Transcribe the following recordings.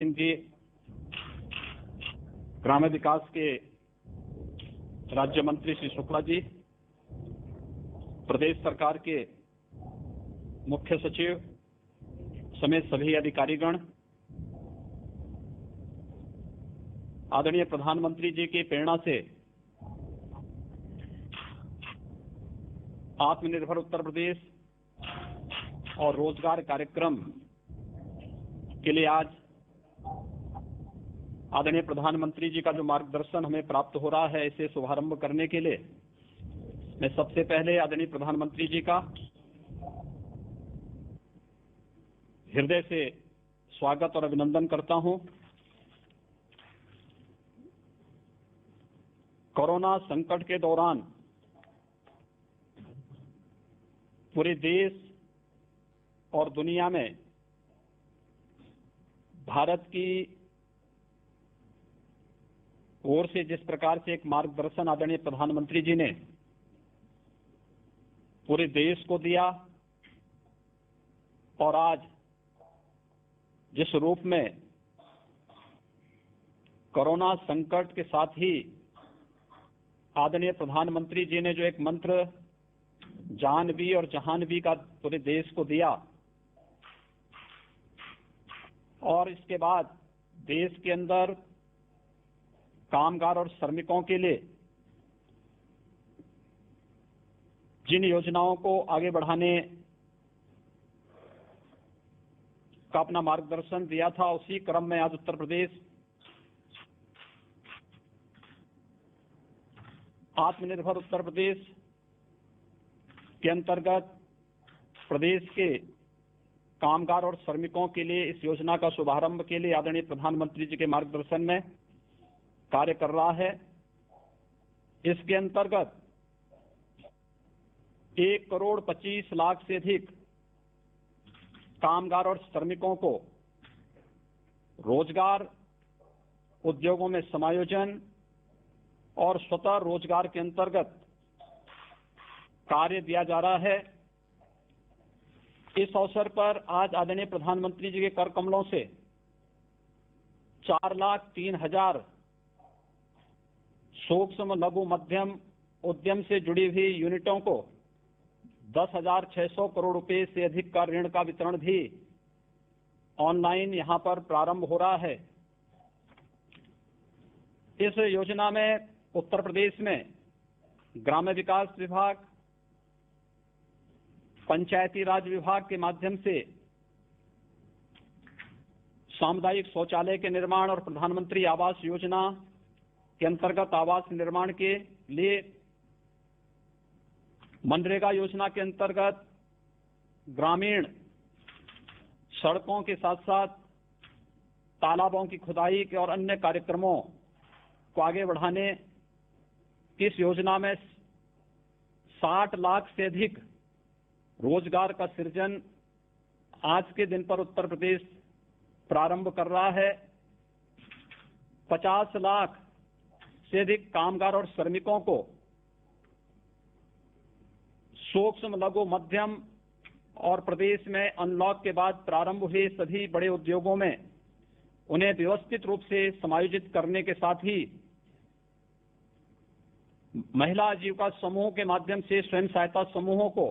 सिंह जी, ग्राम्य विकास के राज्य मंत्री श्री शुक्ला जी, प्रदेश सरकार के मुख्य सचिव समेत सभी अधिकारीगण, आदरणीय प्रधानमंत्री जी की प्रेरणा से आत्मनिर्भर उत्तर प्रदेश और रोजगार कार्यक्रम के लिए आज आदरणीय प्रधानमंत्री जी का जो मार्गदर्शन हमें प्राप्त हो रहा है, इसे शुभारंभ करने के लिए मैं सबसे पहले आदरणीय प्रधानमंत्री जी का हृदय से स्वागत और अभिनंदन करता हूं। कोरोना संकट के दौरान पूरे देश और दुनिया में भारत की ओर से जिस प्रकार से एक मार्गदर्शन आदरणीय प्रधानमंत्री जी ने पूरे देश को दिया और आज जिस रूप में कोरोना संकट के साथ ही आदरणीय प्रधानमंत्री जी ने जो एक मंत्र जान भी और जहान भी का पूरे देश को दिया और इसके बाद देश के अंदर कामगार और श्रमिकों के लिए जिन योजनाओं को आगे बढ़ाने का अपना मार्गदर्शन दिया था, उसी क्रम में आज उत्तर प्रदेश आत्मनिर्भर उत्तर प्रदेश के अंतर्गत प्रदेश के कामगार और श्रमिकों के लिए इस योजना का शुभारंभ के लिए आदरणीय प्रधानमंत्री जी के मार्गदर्शन में कार्य कर रहा है। इसके अंतर्गत 1,25,00,000 से अधिक कामगार और श्रमिकों को रोजगार उद्योगों में समायोजन और स्वतः रोजगार के अंतर्गत कार्य दिया जा रहा है। इस अवसर पर आज आदरणीय प्रधानमंत्री जी के कर कमलों से 4,03,000 सूक्ष्म लघु मध्यम उद्यम से जुड़ी हुई यूनिटों को 10,600 करोड़ रुपए से अधिक का ऋण का वितरण भी ऑनलाइन यहां पर प्रारंभ हो रहा है। इस योजना में उत्तर प्रदेश में ग्राम्य विकास विभाग, पंचायती राज विभाग के माध्यम से सामुदायिक शौचालय के निर्माण और प्रधानमंत्री आवास योजना के अंतर्गत आवास निर्माण के लिए, मनरेगा योजना के अंतर्गत ग्रामीण सड़कों के साथ साथ तालाबों की खुदाई के और अन्य कार्यक्रमों को आगे बढ़ाने की इस योजना में 60 लाख से अधिक रोजगार का सृजन आज के दिन पर उत्तर प्रदेश प्रारंभ कर रहा है। 50 लाख से अधिक कामगार और श्रमिकों को सूक्ष्म लघु मध्यम और प्रदेश में अनलॉक के बाद प्रारंभ हुए सभी बड़े उद्योगों में उन्हें व्यवस्थित रूप से समायोजित करने के साथ ही महिला आजीविका समूह के माध्यम से स्वयं सहायता समूहों को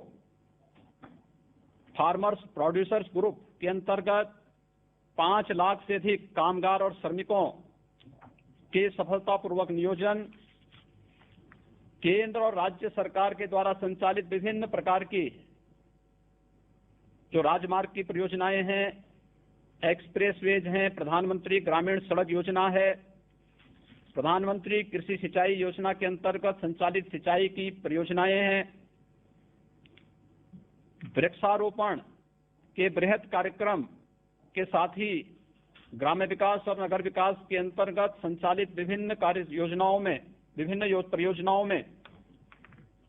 फार्मर्स प्रोड्यूसर्स ग्रुप के अंतर्गत 5 लाख से अधिक कामगार और श्रमिकों के सफलतापूर्वक नियोजन, केंद्र और राज्य सरकार के द्वारा संचालित विभिन्न प्रकार की जो राजमार्ग की परियोजनाएं हैं, एक्सप्रेसवेज हैं, प्रधानमंत्री ग्रामीण सड़क योजना है, प्रधानमंत्री कृषि सिंचाई योजना के अंतर्गत संचालित सिंचाई की परियोजनाएं हैं, वृक्षारोपण के बृहद कार्यक्रम के साथ ही ग्राम्य विकास और नगर विकास के अंतर्गत संचालित विभिन्न कार्य योजनाओं में, विभिन्न परियोजनाओं में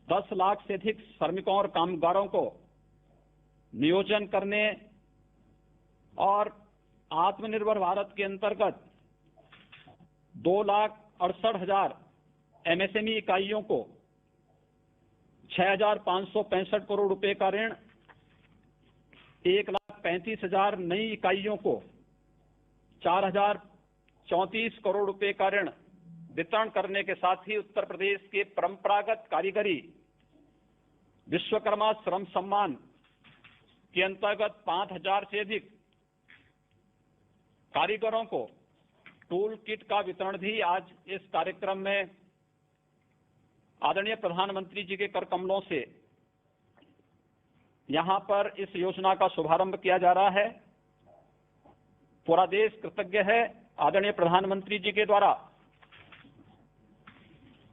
10 लाख से अधिक श्रमिकों और कामगारों को नियोजन करने और आत्मनिर्भर भारत के अंतर्गत 2,68,000 एमएसएमई इकाइयों को 6,565 करोड़ रुपए का ऋण, 1,35,000 नई इकाइयों को 4,034 करोड़ रुपए का ऋण वितरण करने के साथ ही उत्तर प्रदेश के परंपरागत कारीगरी विश्वकर्मा श्रम सम्मान के अंतर्गत 5,000 से अधिक कारीगरों को टूल किट का वितरण भी आज इस कार्यक्रम में आदरणीय प्रधानमंत्री जी के कर कमलों से यहां पर इस योजना का शुभारंभ किया जा रहा है। पूरा देश कृतज्ञ है आदरणीय प्रधानमंत्री जी के द्वारा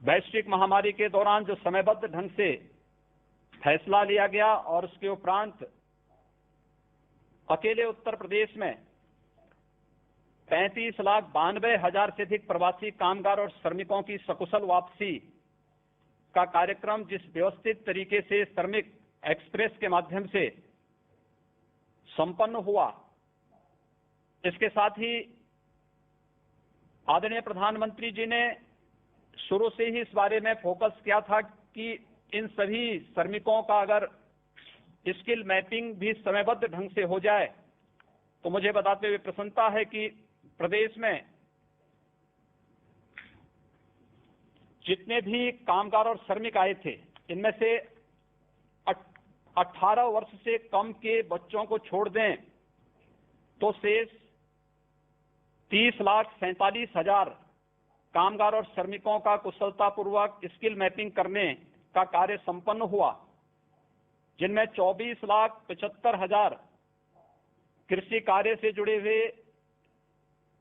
वैश्विक महामारी के दौरान जो समयबद्ध ढंग से फैसला लिया गया और उसके उपरांत अकेले उत्तर प्रदेश में 35,92,000 से अधिक प्रवासी कामगार और श्रमिकों की सकुशल वापसी का कार्यक्रम जिस व्यवस्थित तरीके से श्रमिक एक्सप्रेस के माध्यम से संपन्न हुआ, इसके साथ ही आदरणीय प्रधानमंत्री जी ने शुरू से ही इस बारे में फोकस किया था कि इन सभी श्रमिकों का अगर स्किल मैपिंग भी समयबद्ध ढंग से हो जाए तो मुझे बताते हुए प्रसन्नता है कि प्रदेश में जितने भी कामगार और श्रमिक आए थे इनमें से 18 वर्ष से कम के बच्चों को छोड़ दें तो शेष 30,47,000 कामगार और श्रमिकों का कुशलतापूर्वक स्किल मैपिंग करने का कार्य संपन्न हुआ, जिनमें 24,75,000 कृषि कार्य से जुड़े हुए,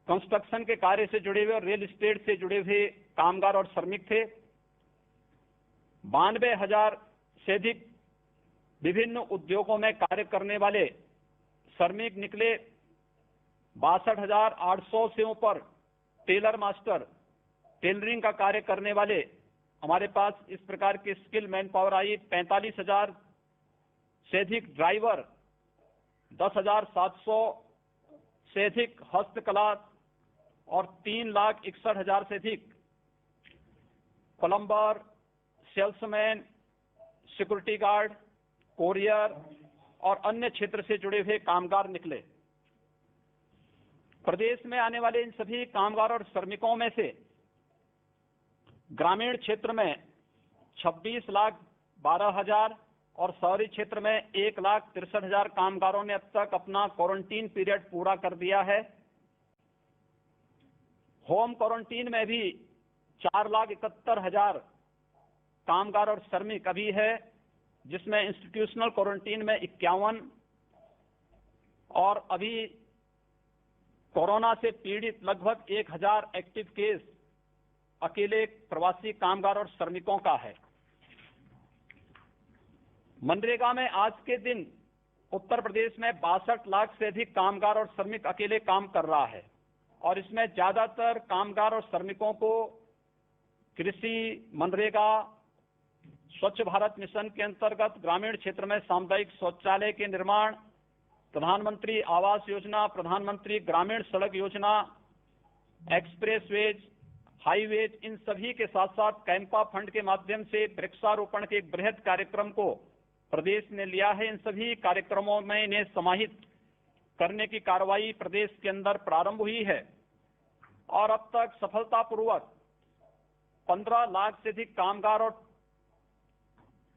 कंस्ट्रक्शन के कार्य से जुड़े हुए और रियल एस्टेट से जुड़े हुए कामगार और श्रमिक थे। 92,000 से अधिक विभिन्न उद्योगों में कार्य करने वाले श्रमिक निकले। 62,800 से ऊपर टेलर मास्टर, टेलरिंग का कार्य करने वाले हमारे पास इस प्रकार के स्किल मैन पावर आई। 45,000 से अधिक ड्राइवर, 10,700 से अधिक हस्तकला और 3,61,000 से अधिक plumber, salesman, security guard, courier और अन्य क्षेत्र से जुड़े हुए कामगार निकले। प्रदेश में आने वाले इन सभी कामगार और श्रमिकों में से ग्रामीण क्षेत्र में 26,12,000 और शहरी क्षेत्र में 1,63,000 कामगारों ने अब तक अपना क्वारंटीन पीरियड पूरा कर दिया है। होम क्वारंटीन में भी 4,71,000 कामगार और श्रमिक अभी है, जिसमें इंस्टीट्यूशनल क्वारंटीन में 51 और अभी कोरोना से पीड़ित लगभग 1,000 एक्टिव केस अकेले प्रवासी कामगार और श्रमिकों का है। मनरेगा में आज के दिन उत्तर प्रदेश में 62 लाख से अधिक कामगार और श्रमिक अकेले काम कर रहा है और इसमें ज्यादातर कामगार और श्रमिकों को कृषि, मनरेगा, स्वच्छ भारत मिशन के अंतर्गत ग्रामीण क्षेत्र में सामुदायिक शौचालय के निर्माण, प्रधानमंत्री आवास योजना, प्रधानमंत्री ग्रामीण सड़क योजना, एक्सप्रेसवेज, हाईवेज, इन सभी के साथ साथ कैंपा फंड के माध्यम से वृक्षारोपण के एक बृहद कार्यक्रम को प्रदेश ने लिया है। इन सभी कार्यक्रमों में इन्हें समाहित करने की कार्रवाई प्रदेश के अंदर प्रारंभ हुई है और अब तक सफलतापूर्वक 15 लाख से अधिक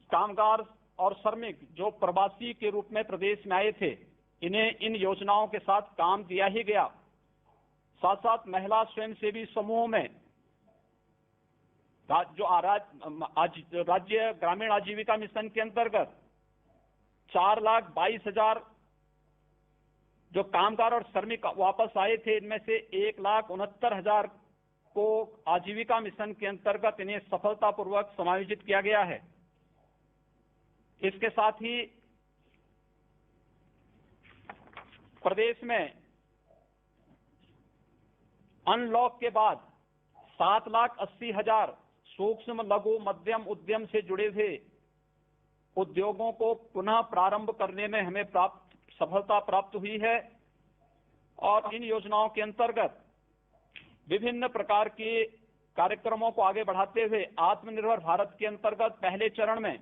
कामगार और श्रमिक जो प्रवासी के रूप में प्रदेश में आए थे, इन्हें इन योजनाओं के साथ काम दिया ही गया। साथ साथ महिला स्वयंसेवी समूह में जो राज्य ग्रामीण आजीविका मिशन के अंतर्गत 4,22,000 जो कामगार और श्रमिक वापस आए थे, इनमें से 1,69,000 को आजीविका मिशन के अंतर्गत इन्हें सफलतापूर्वक समायोजित किया गया है। इसके साथ ही प्रदेश में अनलॉक के बाद 7,80,000 सूक्ष्म, लघु, मध्यम उद्यम से जुड़े हुए उद्योगों को पुनः प्रारंभ करने में हमें सफलता प्राप्त हुई है और इन योजनाओं के अंतर्गत विभिन्न प्रकार के कार्यक्रमों को आगे बढ़ाते हुए आत्मनिर्भर भारत के अंतर्गत पहले चरण में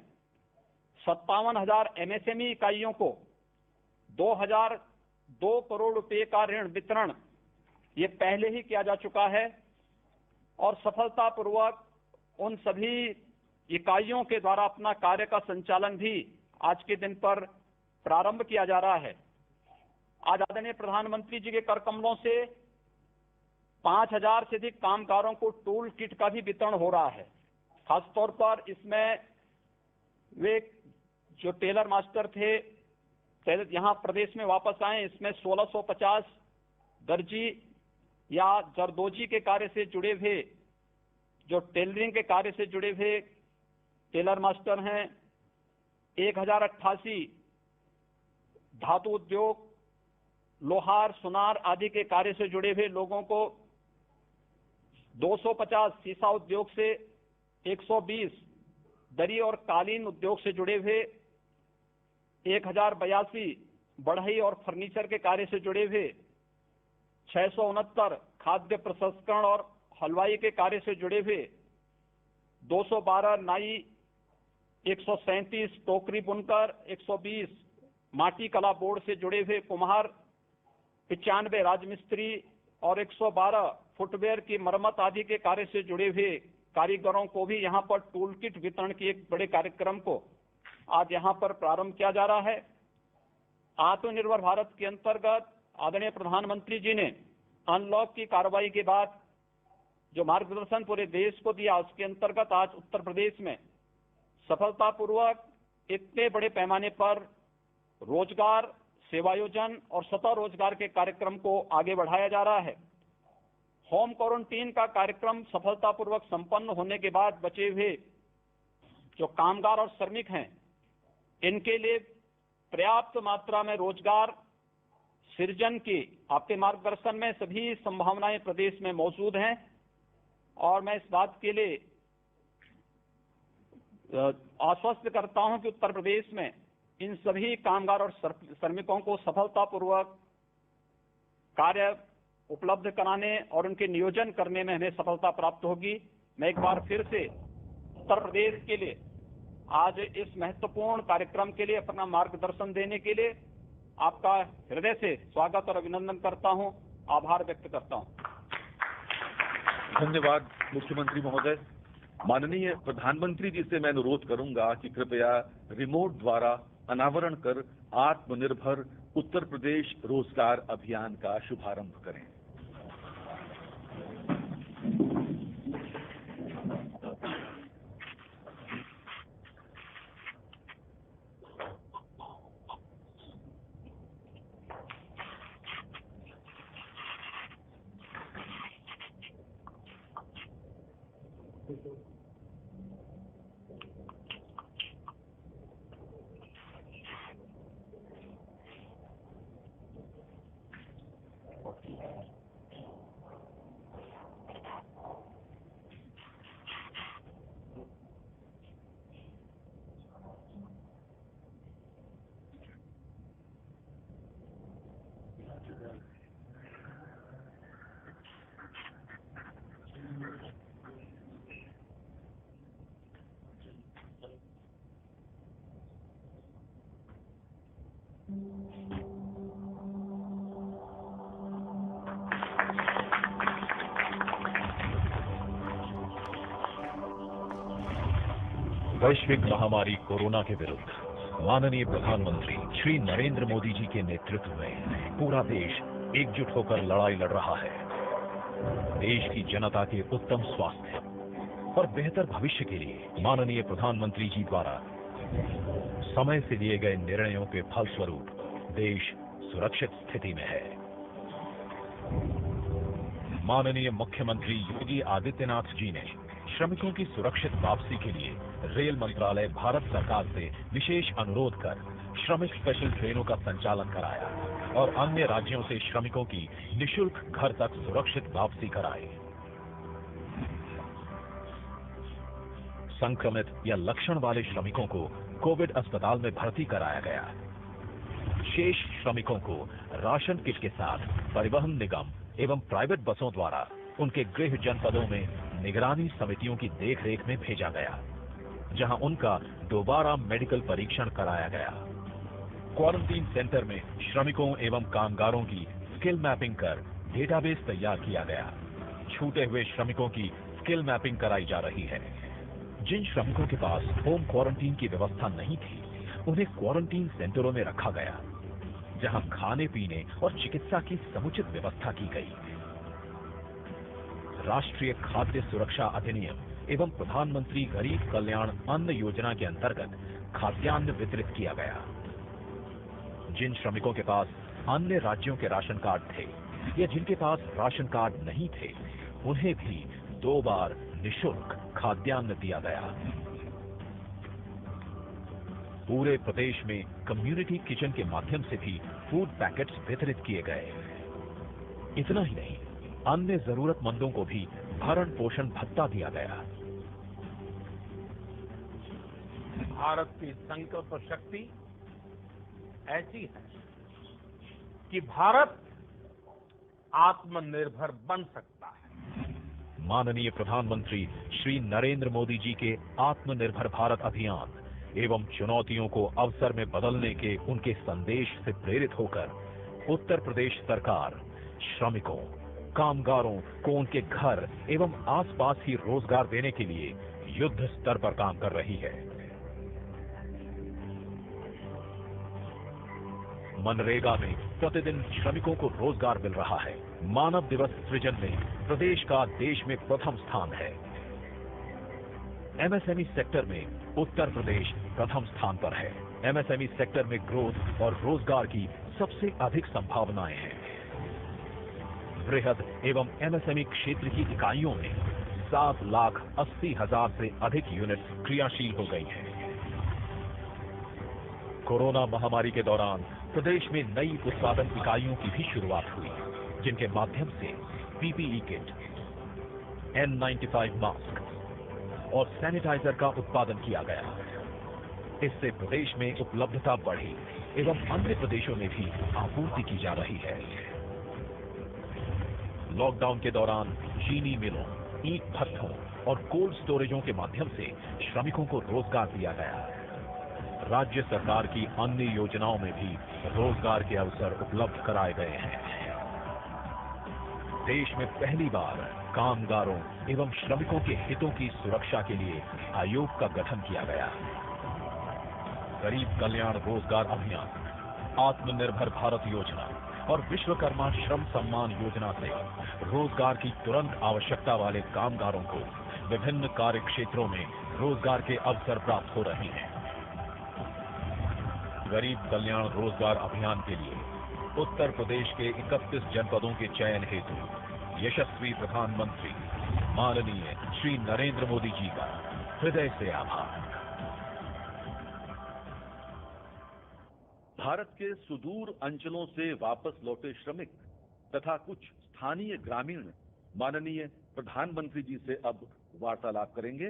57,000 एमएसएमई इकाइयों को 2,002 करोड़ रुपए का ऋण वितरण ये पहले ही किया जा चुका है और सफलतापूर्वक उन सभी इकाइयों के द्वारा अपना कार्य का संचालन भी आज के दिन पर प्रारंभ किया जा रहा है। आज आदरणीय प्रधानमंत्री जी के कर कमलों से 5000 से अधिक कामगारों को टूल किट का भी वितरण हो रहा है। खासतौर पर इसमें वे जो टेलर मास्टर थे यहाँ प्रदेश में वापस आए, इसमें 1650 दर्जी या जरदोजी के कार्य से जुड़े हुए, जो टेलरिंग के कार्य से जुड़े हुए टेलर मास्टर हैं, 1088 धातु उद्योग, लोहार, सुनार आदि के कार्य से जुड़े हुए लोगों को, 250 सीसा उद्योग से, 120 दरी और कालीन उद्योग से जुड़े हुए, 1082 बढ़ई और फर्नीचर के कार्य से जुड़े हुए, 669 खाद्य प्रसंस्करण और हलवाई के कार्य से जुड़े हुए, 212 नाई, 137 टोकरी बुनकर, 120 माटी कला बोर्ड से जुड़े हुए कुम्हार, 95 राजमिस्त्री और 112 फुटवेयर की मरम्मत आदि के कार्य से जुड़े हुए कारीगरों को भी यहाँ पर टूल किट वितरण के एक बड़े कार्यक्रम को आज यहाँ पर प्रारंभ किया जा रहा है। आत्मनिर्भर भारत के अंतर्गत आदरणीय प्रधानमंत्री जी ने अनलॉक की कार्रवाई के बाद जो मार्गदर्शन पूरे देश को दिया, उसके अंतर्गत आज उत्तर प्रदेश में सफलतापूर्वक इतने बड़े पैमाने पर रोजगार, सेवायोजन और स्वतः रोजगार के कार्यक्रम को आगे बढ़ाया जा रहा है। होम क्वारंटीन का कार्यक्रम सफलतापूर्वक संपन्न होने के बाद बचे हुए जो कामगार और श्रमिक हैं, इनके लिए पर्याप्त मात्रा में रोजगार सृजन की आपके मार्गदर्शन में सभी संभावनाएं प्रदेश में मौजूद हैं और मैं इस बात के लिए आश्वस्त करता हूं कि उत्तर प्रदेश में इन सभी कामगार और श्रमिकों को सफलतापूर्वक कार्य उपलब्ध कराने और उनके नियोजन करने में हमें सफलता प्राप्त होगी। मैं एक बार फिर से उत्तर प्रदेश के लिए आज इस महत्वपूर्ण कार्यक्रम के लिए अपना मार्गदर्शन देने के लिए आपका हृदय से स्वागत और अभिनंदन करता हूं, आभार व्यक्त करता हूं। धन्यवाद मुख्यमंत्री महोदय। माननीय प्रधानमंत्री जी से मैं अनुरोध करूंगा कि कृपया रिमोट द्वारा अनावरण कर आत्मनिर्भर उत्तर प्रदेश रोजगार अभियान का शुभारंभ करें। वैश्विक महामारी कोरोना के विरुद्ध माननीय प्रधानमंत्री श्री नरेंद्र मोदी जी के नेतृत्व में पूरा देश एकजुट होकर लड़ाई लड़ रहा है। देश की जनता के उत्तम स्वास्थ्य और बेहतर भविष्य के लिए माननीय प्रधानमंत्री जी द्वारा समय से लिए गए निर्णयों के फलस्वरूप देश सुरक्षित स्थिति में है। माननीय मुख्यमंत्री योगी आदित्यनाथ जी ने श्रमिकों की सुरक्षित वापसी के लिए रेल मंत्रालय भारत सरकार से विशेष अनुरोध कर श्रमिक स्पेशल ट्रेनों का संचालन कराया और अन्य राज्यों से श्रमिकों की निशुल्क घर तक सुरक्षित वापसी कराई। संक्रमित या लक्षण वाले श्रमिकों को कोविड अस्पताल में भर्ती कराया गया। शेष श्रमिकों को राशन किट के साथ परिवहन निगम एवं प्राइवेट बसों द्वारा उनके गृह जनपदों में निगरानी समितियों की देखरेख में भेजा गया, जहां उनका दोबारा मेडिकल परीक्षण कराया गया। क्वारंटीन सेंटर में श्रमिकों एवं कामगारों की स्किल मैपिंग कर डेटाबेस तैयार किया गया। छूटे हुए श्रमिकों की स्किल मैपिंग कराई जा रही है। जिन श्रमिकों के पास होम क्वारंटीन की व्यवस्था नहीं थी, उन्हें क्वारंटीन सेंटरों में रखा गया, जहां खाने पीने और चिकित्सा की समुचित व्यवस्था की गई। राष्ट्रीय खाद्य सुरक्षा अधिनियम एवं प्रधानमंत्री गरीब कल्याण अन्न योजना के अंतर्गत खाद्यान्न वितरित किया गया। जिन श्रमिकों के पास अन्य राज्यों के राशन कार्ड थे या जिनके पास राशन कार्ड नहीं थे, उन्हें भी 2 बार निःशुल्क खाद्यान्न दिया गया। पूरे प्रदेश में कम्युनिटी किचन के माध्यम से भी फूड पैकेट्स वितरित किए गए। इतना ही नहीं, अन्य जरूरतमंदों को भी भरण पोषण भत्ता दिया गया। भारत की संकल्प शक्ति ऐसी है कि भारत आत्मनिर्भर बन सकता है। माननीय प्रधानमंत्री श्री नरेंद्र मोदी जी के आत्मनिर्भर भारत अभियान एवं चुनौतियों को अवसर में बदलने के उनके संदेश से प्रेरित होकर उत्तर प्रदेश सरकार श्रमिकों, कामगारों को उनके घर एवं आसपास ही रोजगार देने के लिए युद्ध स्तर पर काम कर रही है। मनरेगा में प्रतिदिन श्रमिकों को रोजगार मिल रहा है। मानव दिवस सृजन में प्रदेश का देश में प्रथम स्थान है। एमएसएमई सेक्टर में उत्तर प्रदेश प्रथम स्थान पर है। एमएसएमई सेक्टर में ग्रोथ और रोजगार की सबसे अधिक संभावनाएं हैं। बृहद एवं एमएसएमई क्षेत्र की इकाइयों में 7,80,000 से अधिक यूनिट क्रियाशील हो गई हैं। कोरोना महामारी के दौरान प्रदेश में नई उत्पादन इकाइयों की भी शुरुआत हुई, जिनके माध्यम से पीपीई किट, N95 मास्क और सैनिटाइजर का उत्पादन किया गया। इससे प्रदेश में उपलब्धता बढ़ी एवं अन्य प्रदेशों में भी आपूर्ति की जा रही है। लॉकडाउन के दौरान चीनी मिलों, ईंट भट्ठों और कोल्ड स्टोरेजों के माध्यम से श्रमिकों को रोजगार दिया गया। राज्य सरकार की अन्य योजनाओं में भी रोजगार के अवसर उपलब्ध कराए गए हैं। देश में पहली बार कामगारों एवं श्रमिकों के हितों की सुरक्षा के लिए आयोग का गठन किया गया। गरीब कल्याण रोजगार अभियान, आत्मनिर्भर भारत योजना और विश्वकर्मा श्रम सम्मान योजना से रोजगार की तुरंत आवश्यकता वाले कामगारों को विभिन्न कार्य क्षेत्रों में रोजगार के अवसर प्राप्त हो रहे हैं। गरीब कल्याण रोजगार अभियान के लिए उत्तर प्रदेश के 31 जनपदों के चयन हेतु यशस्वी प्रधानमंत्री माननीय श्री नरेंद्र मोदी जी का हृदय से आभार। भारत के सुदूर अंचलों से वापस लौटे श्रमिक तथा कुछ स्थानीय ग्रामीण माननीय प्रधानमंत्री जी से अब वार्तालाप करेंगे।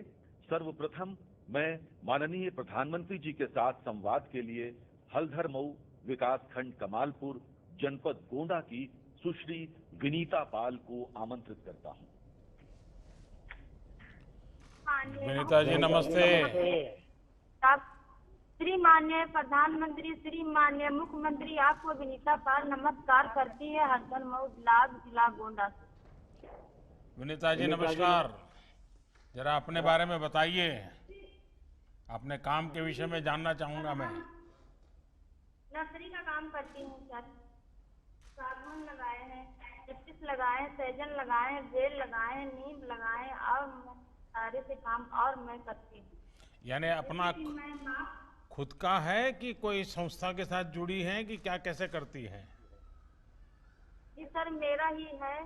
सर्वप्रथम मैं माननीय प्रधानमंत्री जी के साथ संवाद के लिए हल्धर मऊ विकासखंड कमालपुर जनपद गोंडा की सुश्री विनीता पाल को आमंत्रित करता हूं। विनीता जी नमस्ते। श्री माननीय प्रधानमंत्री, श्री माननीय मुख्यमंत्री, आपको विनीता पाल नमस्कार करती है हल्धर मऊ ब्लॉक जिला गोंडा से। विनीता जी नमस्कार। जरा अपने बारे में बताइए, अपने काम के विषय में जानना चाहूंगा मैं। नर्सरी का काम करती हूँ सर। सागवान लगाए हैं, चिप्स लगाए हैं, सहजन लगाए हैं, बेल लगाए हैं, नीम लगाए हैं और सारे से काम और मैं करती हूँ। यानी अपना खुद का है कि कोई संस्था के साथ जुड़ी है कि क्या, कैसे करती है? जी सर मेरा ही है,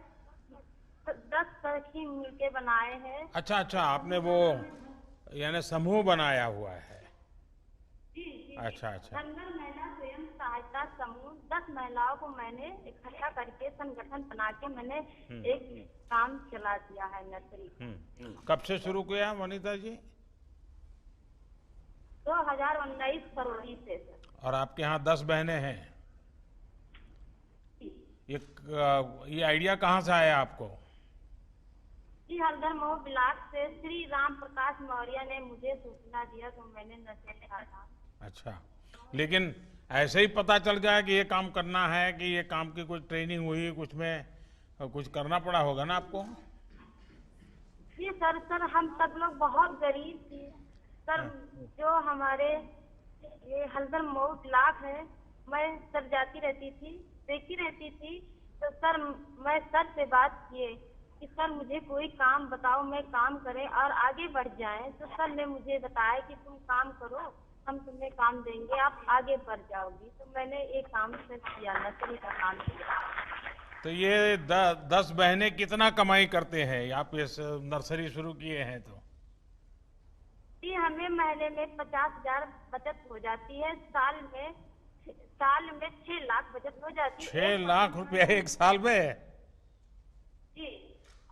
10 सखी मिलके बनाए हैं। अच्छा अच्छा, आपने वो यानी समूह बनाया हुआ है? जी जी। अच्छा अच्छा। धनगर महिला स्वयं सहायता समूह 10 महिलाओं को मैंने इकट्ठा करके संगठन बना के मैंने एक काम चला दिया है नर्सरी। कब से शुरू किया वनिता जी? 2019 फरवरी से सर। और आपके यहाँ 10 बहनें हैं? ये आइडिया कहाँ से आया आपको? जी हल्धर मऊ ब्लॉक से श्री राम प्रकाश मौर्य ने मुझे सूचना दिया तो मैंने नर्सरी था। अच्छा, लेकिन ऐसे ही पता चल गया कि ये काम करना है कि ये काम की कोई ट्रेनिंग हुई, कुछ में और कुछ करना पड़ा होगा ना आपको? जी सर हम सब लोग बहुत गरीब थे सर। जो हमारे ये हल्दर मऊ ब्लॉक है, मैं सर जाती रहती थी, देखती रहती थी। तो सर मैं सर से बात किए कि सर मुझे कोई काम बताओ, मैं काम करें और आगे बढ़ जाएं। तो सर ने मुझे बताया कि तुम काम करो, हम तुम्हें काम देंगे, आप आगे बढ़ जाओगी। तो मैंने एक काम सर किया, नर्सरी का काम किया। तो ये 10 बहनें कितना कमाई करते हैं? आप ये नर्सरी शुरू किए हैं तो? जी हमें महीने में 50,000 बचत हो जाती है, साल में 6 लाख बचत हो जाती है। 6 लाख रुपया एक साल में? जी,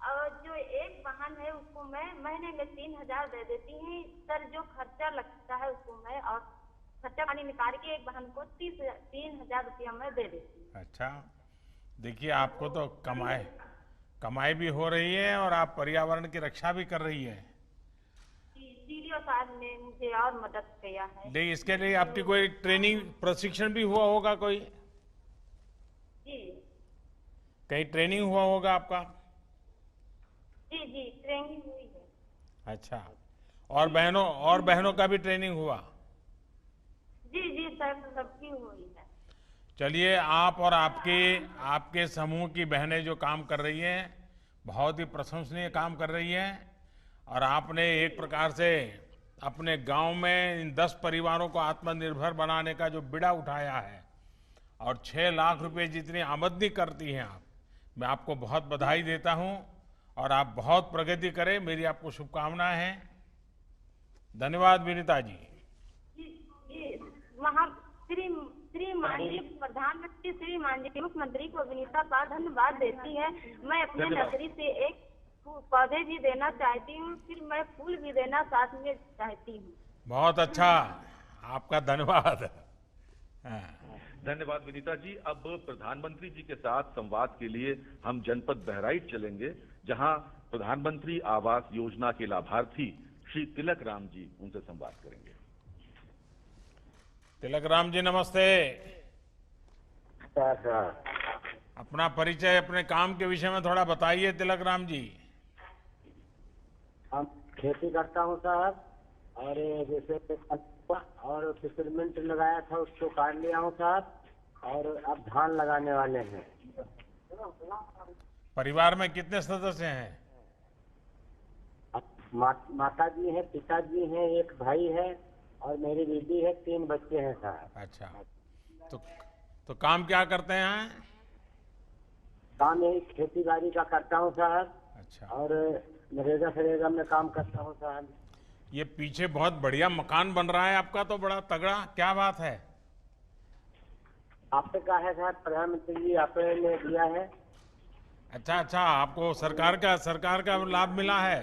और जो एक वाहन है उसको मैं महीने में 3,000 दे देती हूँ सर। जो खर्चा लगता है उसको मैं और खर्चा पानी निकाल के एक वाहन को 3,000 रुपया मैं दे देती हूँ। अच्छा, देखिए आपको तो कमाई भी हो रही है और आप पर्यावरण की रक्षा भी कर रही है। जी सीडीओ साहब ने मुझे और मदद किया है। लेकिन इसके लिए आपकी कोई ट्रेनिंग प्रशिक्षण भी हुआ होगा कोई? जी कहीं ट्रेनिंग हुआ होगा आपका? जी ट्रेनिंग हुई है। अच्छा, और बहनों का भी ट्रेनिंग हुआ? जी सर सबकी हुई है। चलिए, आप और आपके समूह की बहनें जो काम कर रही हैं, बहुत ही प्रशंसनीय काम कर रही हैं। और आपने एक प्रकार से अपने गांव में इन 10 परिवारों को आत्मनिर्भर बनाने का जो बीड़ा उठाया है और 6 लाख रुपए जितनी आमदनी करती हैं आप, मैं आपको बहुत बधाई देता हूं और आप बहुत प्रगति करें, मेरी आपको शुभकामनाएं हैं। धन्यवाद विनीता जी। श्री माननीय प्रधानमंत्री श्री माननीय मुख्यमंत्री को विनीता पाल धन्यवाद देती है। मैं अपने नर्सरी से एक पौधे भी देना चाहती हूँ, फिर मैं फूल भी देना साथ में चाहती हूँ। बहुत अच्छा, आपका धन्यवाद। धन्यवाद विनीता जी। अब प्रधानमंत्री जी के साथ संवाद के लिए हम जनपद बहराइच चलेंगे, जहां प्रधानमंत्री आवास योजना के लाभार्थी श्री तिलक राम जी उनसे संवाद करेंगे। तिलक राम जी नमस्ते। अपना परिचय, अपने काम के विषय में थोड़ा बताइए तिलक राम जी। हम खेती करता हूँ साहब, और जैसे और फिशरमेंट लगाया था उसको काट लिया हूँ साहब, और अब धान लगाने वाले हैं। परिवार में कितने सदस्य हैं? माता जी हैं, पिताजी हैं, एक भाई है और मेरी बीवी है, 3 बच्चे हैं साहब। अच्छा, तो काम क्या करते हैं? काम यही खेती बाड़ी का करता हूँ साहब। अच्छा, और नरेगा में काम करता हूँ साहब। ये पीछे बहुत बढ़िया मकान बन रहा है आपका, तो बड़ा तगड़ा, क्या बात है? आपने कहा है साहब, प्रधानमंत्री जी आपने दिया है। अच्छा, आपको सरकार का लाभ मिला है?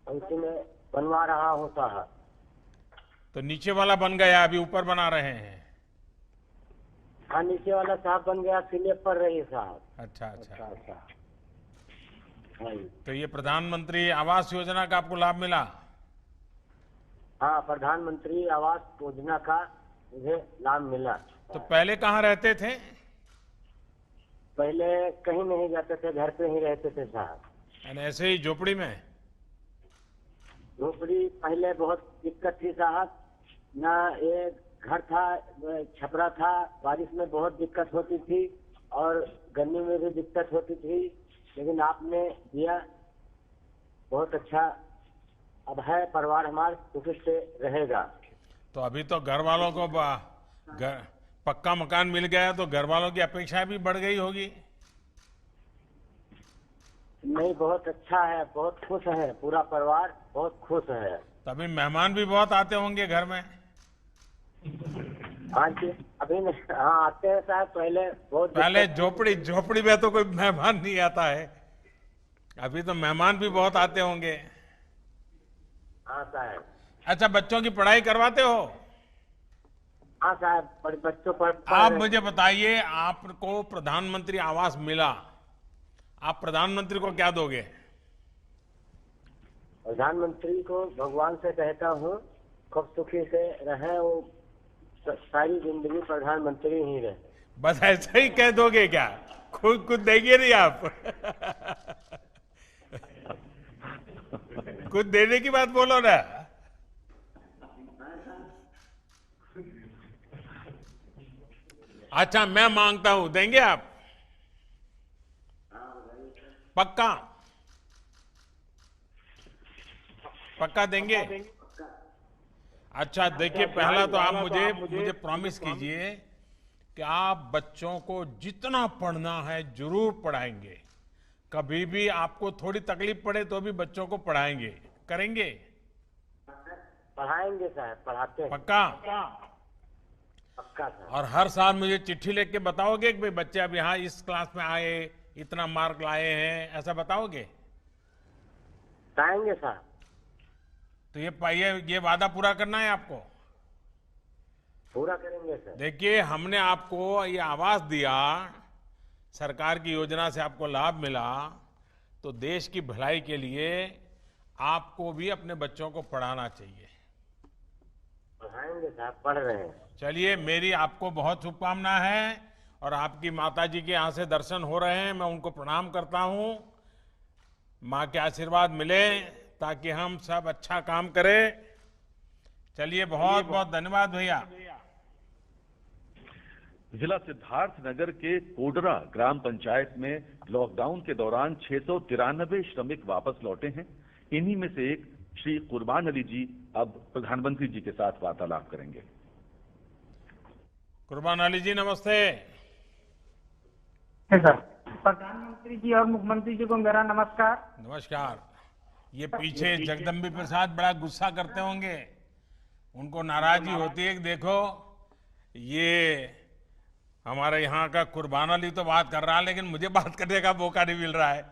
उसी में बनवा रहा हूँ साहब। तो नीचे वाला बन गया, अभी ऊपर बना रहे हैं? हाँ, नीचे वाला साहब बन गया, स्लैब पर रही साहब। अच्छा। हाँ, तो ये प्रधानमंत्री आवास योजना का आपको लाभ मिला? हाँ, प्रधानमंत्री आवास योजना का मुझे लाभ मिला। तो पहले कहाँ रहते थे? पहले कहीं नहीं जाते थे, घर पे ही रहते थे साहब। यानी ऐसे ही झोपड़ी में? झोपड़ी पहले बहुत दिक्कत थी साहब, ना एक घर था, छपरा था, बारिश में बहुत दिक्कत होती थी और गर्मी में भी दिक्कत होती थी, लेकिन आपने दिया, बहुत अच्छा। अब है, परिवार हमारा सुखी से रहेगा। तो अभी तो घर वालों को पक्का मकान मिल गया, तो घर वालों की अपेक्षा भी बढ़ गई होगी? नहीं, बहुत अच्छा है, बहुत खुश है, पूरा परिवार बहुत खुश है। तभी मेहमान भी बहुत आते होंगे घर में? हाँ जी, अभी हाँ आते हैं साहब, पहले झोपड़ी में तो कोई मेहमान नहीं आता है, अभी तो मेहमान भी बहुत आते होंगे। हाँ साहब। अच्छा, बच्चों की पढ़ाई करवाते हो? हाँ साहब, बच्चों पर आप मुझे बताइए, आपको प्रधानमंत्री आवास मिला, आप प्रधानमंत्री को क्या दोगे? प्रधानमंत्री को भगवान से कहता हूँ खूब सुखी से रहे, वो सारी जिंदगी प्रधानमंत्री ही रहे। बस ऐसे ही कह दोगे क्या? खुद कुछ देंगे नहीं आप? कुछ देने की बात बोलो ना। अच्छा, मैं मांगता हूं, देंगे आप? पक्का? पक्का देंगे? अच्छा देखिए, पहला तो आप मुझे प्रॉमिस कीजिए कि आप बच्चों को जितना पढ़ना है जरूर पढ़ाएंगे। कभी भी आपको थोड़ी तकलीफ पड़े तो भी बच्चों को पढ़ाएंगे, करेंगे? पढ़ाएंगे साहब, पढ़ाते हैं। पक्का? पक्का साहब। और हर साल मुझे चिट्ठी लिख के बताओगे कि भाई बच्चे अब यहाँ इस क्लास में आए, इतना मार्क लाए हैं, ऐसा बताओगे? बताएंगे साहब। तो ये वादा पूरा करना है आपको। पूरा करेंगे सर। देखिए, हमने आपको ये आवास दिया, सरकार की योजना से आपको लाभ मिला, तो देश की भलाई के लिए आपको भी अपने बच्चों को पढ़ाना चाहिए। पढ़ाएंगे साहब, पढ़ रहे हैं। चलिए, मेरी आपको बहुत शुभकामना है और आपकी माता जी के यहाँ से दर्शन हो रहे हैं, मैं उनको प्रणाम करता हूँ। माँ के आशीर्वाद मिले ताकि हम सब अच्छा काम करें। चलिए, बहुत बहुत धन्यवाद भैया। जिला सिद्धार्थनगर के कोडरा ग्राम पंचायत में लॉकडाउन के दौरान 693 श्रमिक वापस लौटे हैं। इन्हीं में से एक श्री कुर्बान अली जी अब प्रधानमंत्री जी के साथ वार्तालाप करेंगे। कुर्बान अली जी, नमस्ते। सर, प्रधानमंत्री जी और मुख्यमंत्री जी को मेरा नमस्कार। नमस्कार। ये पीछे जगदम्बी प्रसाद बड़ा गुस्सा करते होंगे, उनको नाराजगी होती है कि देखो ये हमारे यहाँ का कुर्बान अली तो बात कर रहा है लेकिन मुझे बात करने का मौका नहीं मिल रहा है।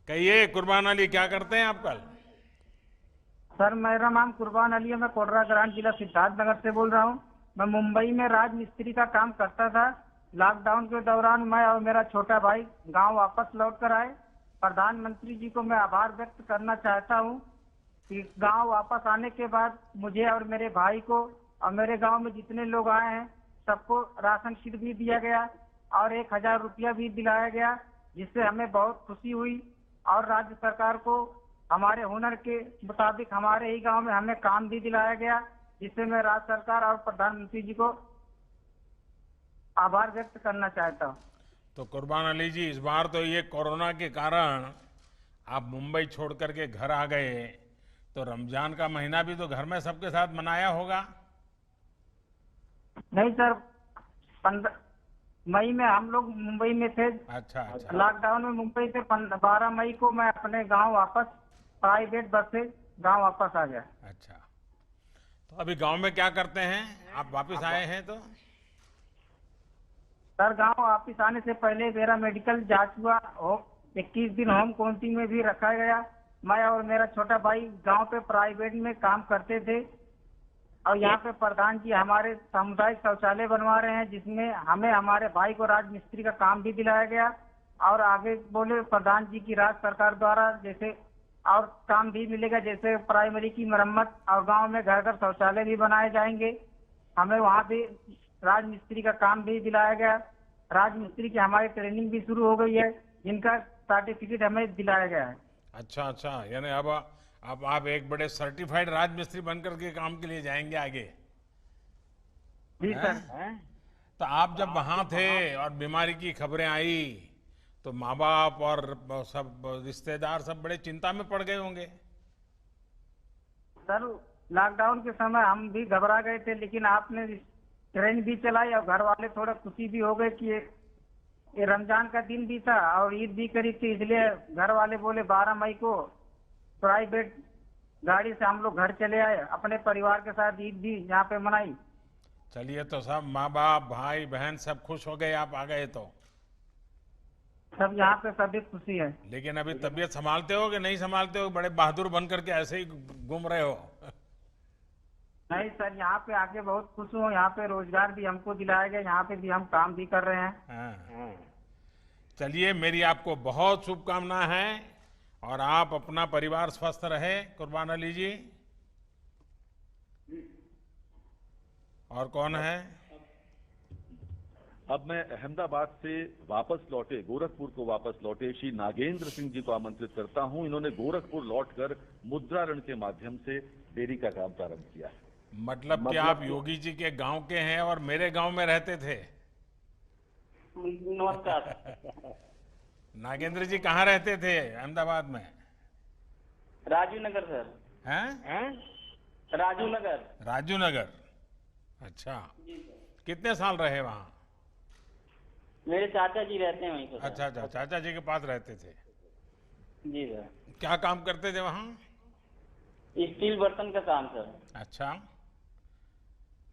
कहिए कुर्बान अली, क्या करते हैं आप कल? सर, मेरा नाम कुर्बान अली है, मैं कोडरा ग्राम जिला सिद्धार्थनगर से बोल रहा हूँ। मैं मुंबई में राजमिस्त्री का काम करता था। लॉकडाउन के दौरान मैं और मेरा छोटा भाई गांव वापस लौट कर आए। प्रधानमंत्री जी को मैं आभार व्यक्त करना चाहता हूँ कि गांव वापस आने के बाद मुझे और मेरे भाई को और मेरे गांव में जितने लोग आए हैं सबको राशन किट भी दिया गया और 1000 रुपया भी दिलाया गया, जिससे हमें बहुत खुशी हुई। और राज्य सरकार को हमारे हुनर के मुताबिक हमारे ही गांव में हमें काम भी दिलाया गया, जिससे मैं राज्य सरकार और प्रधानमंत्री जी को आभार व्यक्त करना चाहता हूँ। तो कुर्बान अली जी, इस बार तो ये कोरोना के कारण आप मुंबई छोड़ करके घर आ गए, तो रमजान का महीना भी तो घर में सबके साथ मनाया होगा? नहीं सर, 15 मई में हम लोग मुंबई में थे। अच्छा अच्छा। लॉकडाउन में मुंबई से 12 मई को मैं अपने गांव वापस प्राइवेट बस से गांव वापस आ गया। अच्छा, तो अभी गांव में क्या करते हैं? आप वापस आए हैं तो? सर, गांव वापस आने से पहले मेरा मेडिकल जांच हुआ, 21 दिन होम क्वारंटीन में भी रखा गया। मैं और मेरा छोटा भाई गांव पे प्राइवेट में काम करते थे और यहाँ पे प्रधान जी हमारे सामुदायिक शौचालय बनवा रहे हैं, जिसमें हमें हमारे भाई को राजमिस्त्री का काम भी दिलाया गया। और आगे बोले प्रधान जी की राज्य सरकार द्वारा जैसे और काम भी मिलेगा, जैसे प्राइमरी की मरम्मत और गांव में घर घर शौचालय भी बनाए जाएंगे। हमें वहाँ भी राजमिस्त्री का काम भी दिलाया गया। राजमिस्त्री की हमारी ट्रेनिंग भी शुरू हो गई है, जिनका सर्टिफिकेट हमें दिलाया गया है। अच्छा अच्छा, यानी अब आप एक बड़े सर्टिफाइड राजमिस्त्री बनकर के काम के लिए जाएंगे आगे? जी सर। तो आप जब वहां थे और बीमारी की खबरें आई तो माँ बाप और सब रिश्तेदार सब बड़े चिंता में पड़ गए होंगे? सर, लॉकडाउन के समय हम भी घबरा गए थे, लेकिन आपने ट्रेन भी चलाई और घर वाले थोड़ा खुशी भी हो गए कि ये रमजान का दिन भी था और ईद भी करीब थी, इसलिए घर वाले बोले 12 मई को प्राइवेट गाड़ी से हम लोग घर चले आए, अपने परिवार के साथ ईद भी यहाँ पे मनाई। चलिए, तो सब माँ बाप भाई बहन सब खुश हो गए आप आ गए तो? सब यहाँ पे सभी खुशी है। लेकिन अभी तबीयत संभालते हो कि नहीं संभालते हो? बड़े बहादुर बन करके ऐसे ही घूम रहे हो? नहीं सर, यहाँ पे आके बहुत खुश हूँ। यहाँ पे रोजगार भी हमको दिलाया गया, यहाँ पे भी हम काम भी कर रहे हैं। हाँ। चलिए, मेरी आपको बहुत शुभकामना है और आप अपना परिवार स्वस्थ रहे कुर्बान अली जी। और कौन है? अब मैं अहमदाबाद से वापस लौटे, गोरखपुर को वापस लौटे श्री नागेंद्र सिंह जी को आमंत्रित करता हूं। इन्होंने गोरखपुर लौटकर मुद्रा ऋण के माध्यम से डेयरी का काम प्रारंभ किया है। मतलब कि आप योगी जी के गांव के हैं और मेरे गांव में रहते थे? नमस्कार। नागेंद्र जी कहाँ रहते थे अहमदाबाद में? राजू नगर सर। हैं? राजू नगर। राजू नगर। अच्छा, जी सर। कितने साल रहे वहाँ? मेरे चाचा जी रहते हैं वहीं पर। अच्छा अच्छा, चाचा जी के पास रहते थे। जी सर। क्या काम करते थे वहाँ? स्टील बर्तन का काम सर। अच्छा,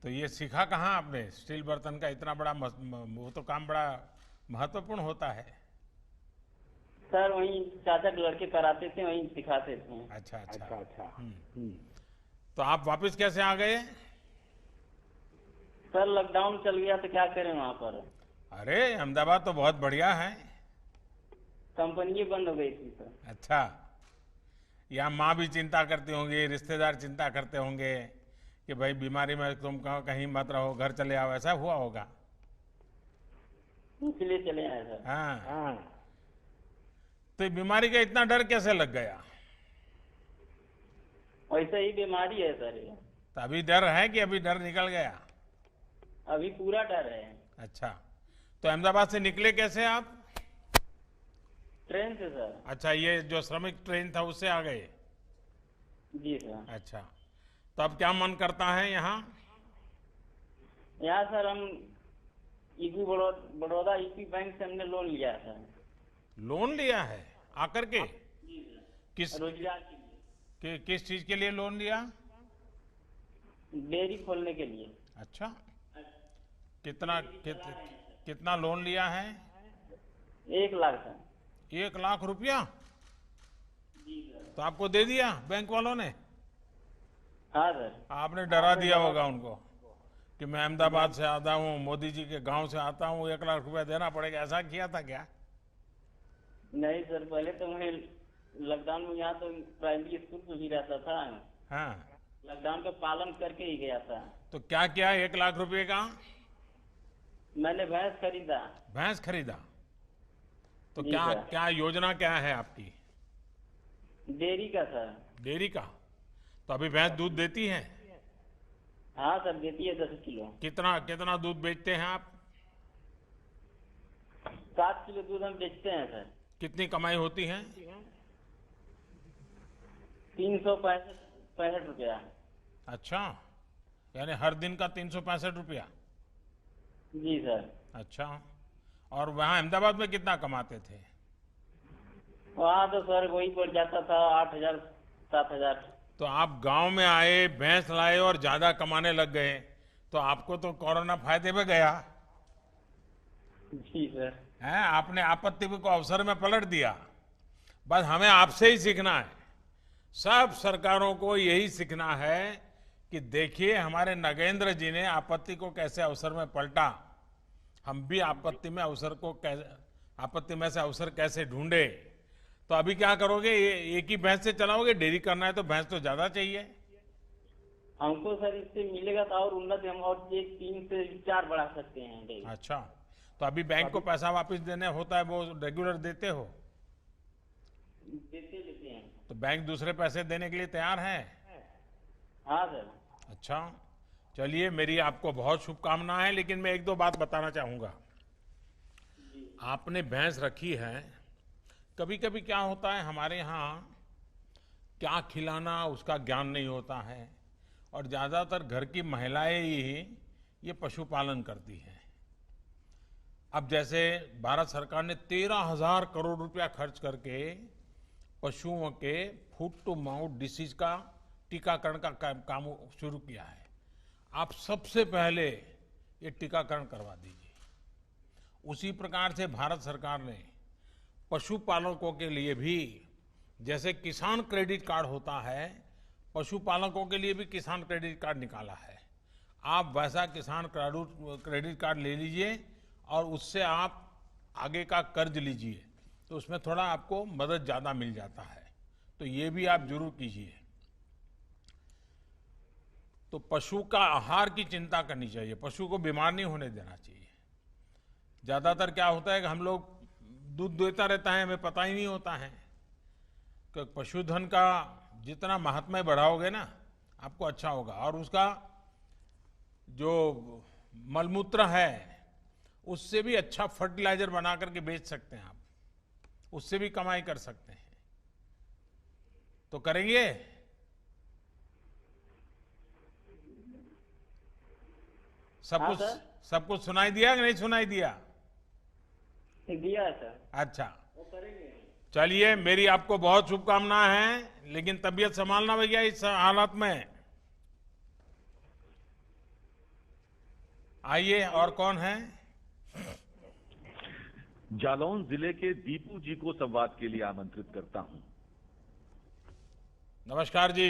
तो ये सीखा कहाँ आपने स्टील बर्तन का इतना बड़ा वो तो काम बड़ा महत्वपूर्ण होता है। सर वहीं चाचा के लड़के कराते थे, वहीं सिखाते थे। अच्छा अच्छा अच्छा। तो आप वापस कैसे आ गए? सर लॉकडाउन चल गया तो क्या करें वहाँ पर। अरे अहमदाबाद तो बहुत बढ़िया है। कंपनी बंद हो गई थी सर। अच्छा, यहाँ माँ भी चिंता करती होंगी, रिश्तेदार चिंता करते होंगे कि भाई बीमारी में तुम कहीं मत रहो, घर चले आओ, ऐसा हुआ होगा। इसलिए चले आए सर। हाँ। तो ये बीमारी का इतना डर कैसे लग गया? वैसे ही बीमारी है सर ये। तो अभी डर है कि अभी डर निकल गया? अभी पूरा डर है। अच्छा, तो अहमदाबाद से निकले कैसे आप? ट्रेन से सर। अच्छा, ये जो श्रमिक ट्रेन था उससे आ गए? जी सर। अच्छा, तो अब क्या मन करता है यहाँ? यहाँ सर हम बड़ौदा यूपी बैंक से हमने लोन लिया था। लोन लिया है आकर के? जी सर। किस रोजगार के लिए। किस चीज के लिए लोन लिया? डेयरी खोलने के लिए। अच्छा, कितना लोन लिया है? 1 लाख सर। 1 लाख रुपया? जी सर। तो आपको दे दिया बैंक वालों ने? हाँ सर। आपने डरा दिया होगा उनको कि मैं अहमदाबाद से आता हूँ, मोदी जी के गांव से आता हूँ, 1 लाख रुपया देना पड़ेगा, ऐसा किया था क्या? नहीं सर, पहले तो मैं लॉकडाउन में यहाँ तो प्राइमरी स्कूल में ही रहता था। हाँ, लॉकडाउन का पालन करके ही गया था। तो क्या किया 1 लाख रुपए का? मैंने भैंस खरीदा। भैंस खरीदा? तो जी क्या सर। क्या योजना क्या है आपकी? डेयरी का सर। डेयरी का? तो अभी भैंस दूध देती है? हाँ सर, देती है 10 किलो। कितना दूध बेचते हैं आप? 7 किलो दूध हम बेचते हैं सर। कितनी कमाई होती है? 365 रुपया। अच्छा, यानी हर दिन का 365 रुपया? जी सर। अच्छा, और वहाँ अहमदाबाद में कितना कमाते थे? वहाँ तो सर वही पड़ जाता था 8,000 7,000। तो आप गांव में आए, भैंस लाए और ज्यादा कमाने लग गए, तो आपको तो कोरोना फायदे में गया जी सर। है। आपने आपत्ति को अवसर में पलट दिया। बस हमें आपसे ही सीखना है, सब सरकारों को यही सीखना है कि देखिए हमारे नगेंद्र जी ने आपत्ति को कैसे अवसर में पलटा, हम भी आपत्ति में से अवसर कैसे ढूंढे। तो अभी क्या करोगे? एक ही भैंस से चलाओगे? डेयरी करना है तो भैंस तो ज्यादा चाहिए। हमको सर इससे मिलेगा तो और उन्नति, हम और 3 से 4 बढ़ा सकते हैं डेयरी। अच्छा, तो अभी बैंक को पैसा वापस देने होता है, वो रेगुलर देते हो? देते हैं। तो बैंक दूसरे पैसे देने के लिए तैयार है? हाँ सर। अच्छा, चलिए, मेरी आपको बहुत शुभकामनाएं हैं, लेकिन मैं 1-2 बात बताना चाहूंगा। आपने भैंस रखी है, कभी कभी क्या होता है हमारे यहाँ क्या खिलाना उसका ज्ञान नहीं होता है, और ज्यादातर घर की महिलाएं ही ये पशुपालन करती हैं। अब जैसे भारत सरकार ने 13,000 करोड़ रुपया खर्च करके पशुओं के फूट टू माउथ डिसीज का टीकाकरण का काम शुरू किया है। आप सबसे पहले ये टीकाकरण करवा दीजिए। उसी प्रकार से भारत सरकार ने पशुपालकों के लिए भी, जैसे किसान क्रेडिट कार्ड होता है, पशुपालकों के लिए भी किसान क्रेडिट कार्ड निकाला है। आप वैसा किसान क्रेडिट कार्ड ले लीजिए और उससे आप आगे का कर्ज लीजिए, तो उसमें थोड़ा आपको मदद ज्यादा मिल जाता है। तो ये भी आप जरूर कीजिए। तो पशु का आहार की चिंता करनी चाहिए, पशु को बीमार नहीं होने देना चाहिए। ज्यादातर क्या होता है कि हम लोग दूध देता रहता है, हमें पता ही नहीं होता है कि पशुधन का जितना महात्म्य बढ़ाओगे ना आपको अच्छा होगा। और उसका जो मलमूत्र है उससे भी अच्छा फर्टिलाइजर बना करके बेच सकते हैं आप, उससे भी कमाई कर सकते हैं। तो करेंगे? सब कुछ सुनाई दिया कि नहीं सुनाई दिया? दिया है सर। अच्छा, वो करेंगे। चलिए, मेरी आपको बहुत शुभकामनाएं हैं, लेकिन तबीयत संभालना भैया इस हालात में। आइए, और कौन है? जालौन जिले के दीपू जी को संवाद के लिए आमंत्रित करता हूं। नमस्कार जी।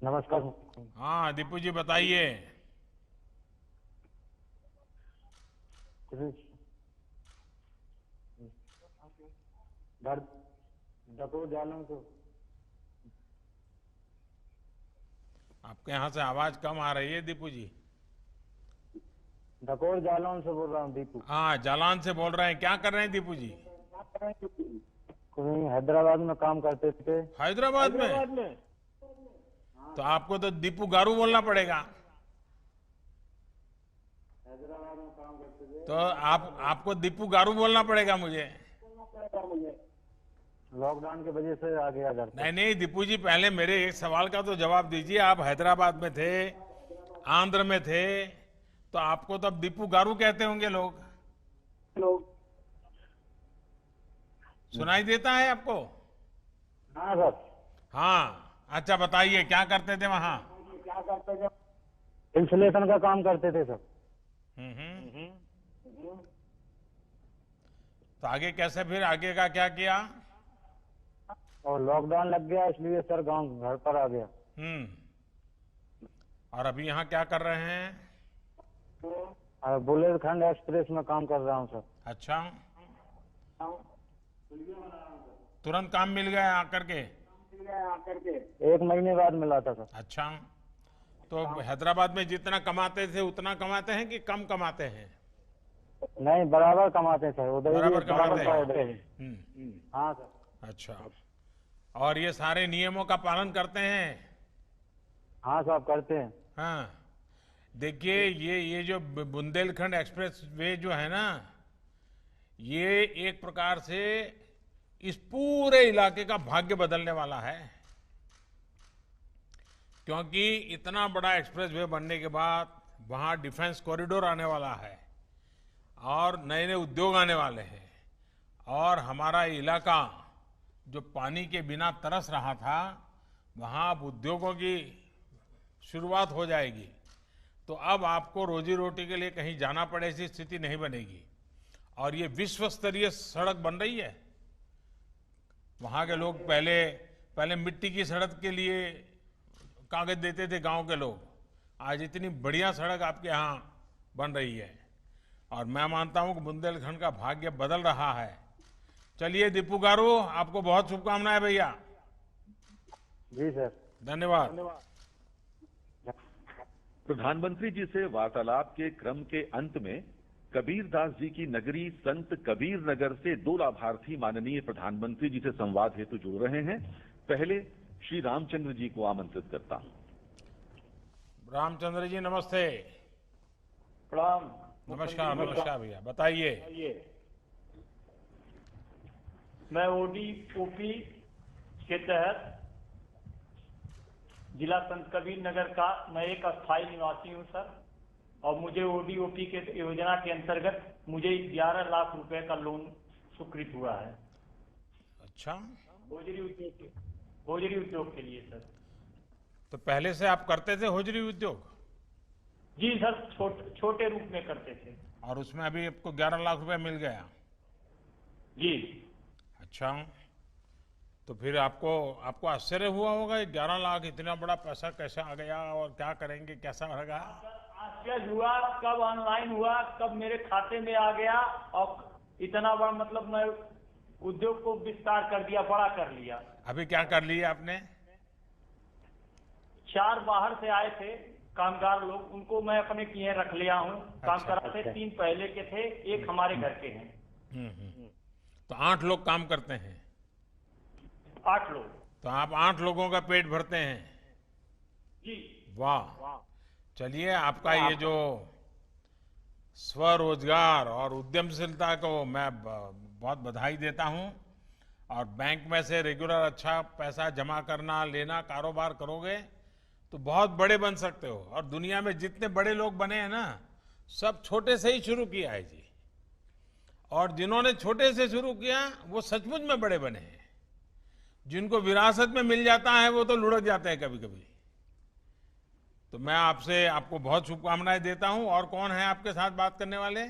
नमस्कार। हाँ दीपू जी, बताइए। डकोर जालौन से। आपके यहाँ से आवाज कम आ रही है दीपू जी। डकोर जालौन से बोल रहा हूँ दीपू। हाँ, जालौन से बोल रहे हैं। क्या कर रहे हैं दीपू जी? हैदराबाद में काम करते थे। हैदराबाद में? तो आपको तो दीपू गारू बोलना पड़ेगा। हैदराबाद में काम करते थे। तो आपको दीपू गारू बोलना पड़ेगा मुझे। लॉकडाउन की वजह से आ गया घर। नहीं दीपू जी, पहले मेरे एक सवाल का तो जवाब दीजिए। आप हैदराबाद में थे, आंध्र में थे, तो आपको तो अब दीपू गारू कहते होंगे लोग। सुनाई देता है आपको? हाँ सर। हाँ, अच्छा बताइए, क्या करते थे वहां? क्या करते थे? इंसुलेशन का काम करते थे सर। तो आगे कैसे, फिर आगे का क्या किया? और लॉकडाउन लग गया इसलिए सर गांव घर पर आ गया। और अभी यहाँ क्या कर रहे हैं? बुंदेलखंड एक्सप्रेस में काम कर रहा हूँ सर। अच्छा, तुरंत काम मिल गया आकर के? 1 महीने बाद मिला था सर। अच्छा, तो हैदराबाद में जितना कमाते थे उतना कमाते हैं कि कम कमाते हैं? नहीं, बराबर कमाते सर। उधर बराबर कमाते हैं। हाँ सर। अच्छा, और ये सारे नियमों का पालन करते हैं? हाँ साहब, करते हैं। हाँ, देखिए, ये जो बुंदेलखंड एक्सप्रेस वे जो है ना, ये एक प्रकार से इस पूरे इलाके का भाग्य बदलने वाला है। क्योंकि इतना बड़ा एक्सप्रेस वे बनने के बाद वहां डिफेंस कॉरिडोर आने वाला है और नए नए उद्योग आने वाले हैं, और हमारा इलाका जो पानी के बिना तरस रहा था, वहां अब उद्योगों की शुरुआत हो जाएगी। तो अब आपको रोजी रोटी के लिए कहीं जाना पड़े ऐसी स्थिति नहीं बनेगी। और ये विश्व स्तरीय सड़क बन रही है। वहां के लोग पहले मिट्टी की सड़क के लिए कागज देते थे गांव के लोग, आज इतनी बढ़िया सड़क आपके यहाँ बन रही है। और मैं मानता हूं कि बुंदेलखंड का भाग्य बदल रहा है। चलिए दीपू गारू, आपको बहुत शुभकामनाएं भैया। जी सर, धन्यवाद। प्रधानमंत्री जी से वार्तालाप के क्रम के अंत में कबीरदास जी की नगरी संत कबीर नगर से 2 लाभार्थी माननीय प्रधानमंत्री जी से संवाद हेतु जुड़ रहे हैं। पहले श्री रामचंद्र जी को आमंत्रित करता हूं। रामचंद्र जी नमस्ते। प्रणाम। नमस्कार भैया, बताइए। मैं ओडीओपी के तहत जिला संत कबीर नगर का मैं एक अस्थायी निवासी हूं सर, और मुझे ओडीओपी के योजना के अंतर्गत मुझे 11 लाख रुपए का लोन स्वीकृत हुआ है। अच्छा, होजरी उद्योग के लिए सर। तो पहले से आप करते थे होजरी उद्योग? जी सर, छोटे रूप में करते थे। और उसमें अभी आपको 11 लाख रुपए मिल गया? जी। अच्छा, तो फिर आपको आश्चर्य हुआ होगा 11 लाख इतना बड़ा पैसा कैसे आ गया और क्या करेंगे, कैसा रहेगा? आश्चर्य हुआ, कब ऑनलाइन हुआ, कब मेरे खाते में आ गया, और इतना बड़ा मतलब मैं उद्योग को विस्तार कर दिया, बड़ा कर लिया। अभी क्या कर लिया आपने? 4 बाहर से आए थे कामगार लोग, उनको मैं अपने किए रख लिया हूँ। काम कराते 3 पहले के थे, 1 हमारे घर के हैं। तो 8 लोग काम करते हैं? 8 लोग। तो आप 8 लोगों का पेट भरते हैं? जी। वाह, चलिए आपका ये जो स्वरोजगार और उद्यमशीलता को मैं बहुत बधाई देता हूं। और बैंक में से रेगुलर अच्छा पैसा जमा करना लेना कारोबार करोगे तो बहुत बड़े बन सकते हो। और दुनिया में जितने बड़े लोग बने हैं ना, सब छोटे से ही शुरू किया है जी। और जिन्होंने छोटे से शुरू किया वो सचमुच में बड़े बने हैं। जिनको विरासत में मिल जाता है वो तो लुढ़क जाते हैं कभी कभी। तो मैं आपको बहुत शुभकामनाएं देता हूं। और कौन है आपके साथ बात करने वाले?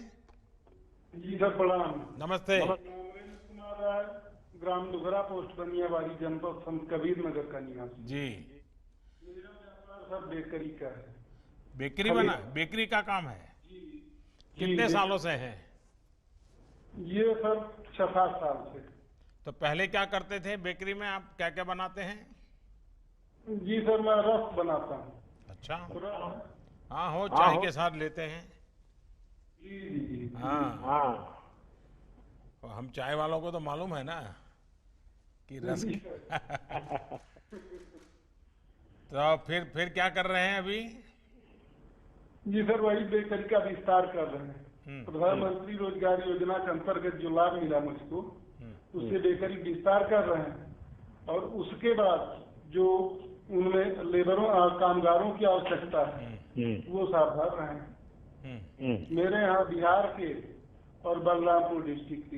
जी सर प्रणाम। नमस्ते। नरेंद्र कुमार राय, ग्राम दुघरा, पोस्ट बनियाबाड़ी, जनपद संत कबीर नगर का निवासी जी। मेरा व्यापार सर बेकरी का है। बेकरी का काम है? कितने सालों से है? ये सर 6-7 साल से। तो पहले क्या करते थे बेकरी में? आप क्या क्या बनाते हैं? जी सर मैं रस बनाता हूँ। अच्छा, हाँ हो चाय के साथ लेते हैं। जी। हाँ। तो हम चाय वालों को तो मालूम है ना कि रस तो फिर क्या कर रहे हैं अभी? जी सर वही बेकरी का विस्तार कर रहे हैं। प्रधानमंत्री रोजगार योजना के अंतर्गत जो लाभ मिला मुझको, उससे बेकरी विस्तार कर रहे हैं। और उसके बाद जो उनमें लेबरों कामगारों की आवश्यकता है वो साफ भर रहे हैं। मेरे यहाँ बिहार के और बलरामपुर डिस्ट्रिक्ट की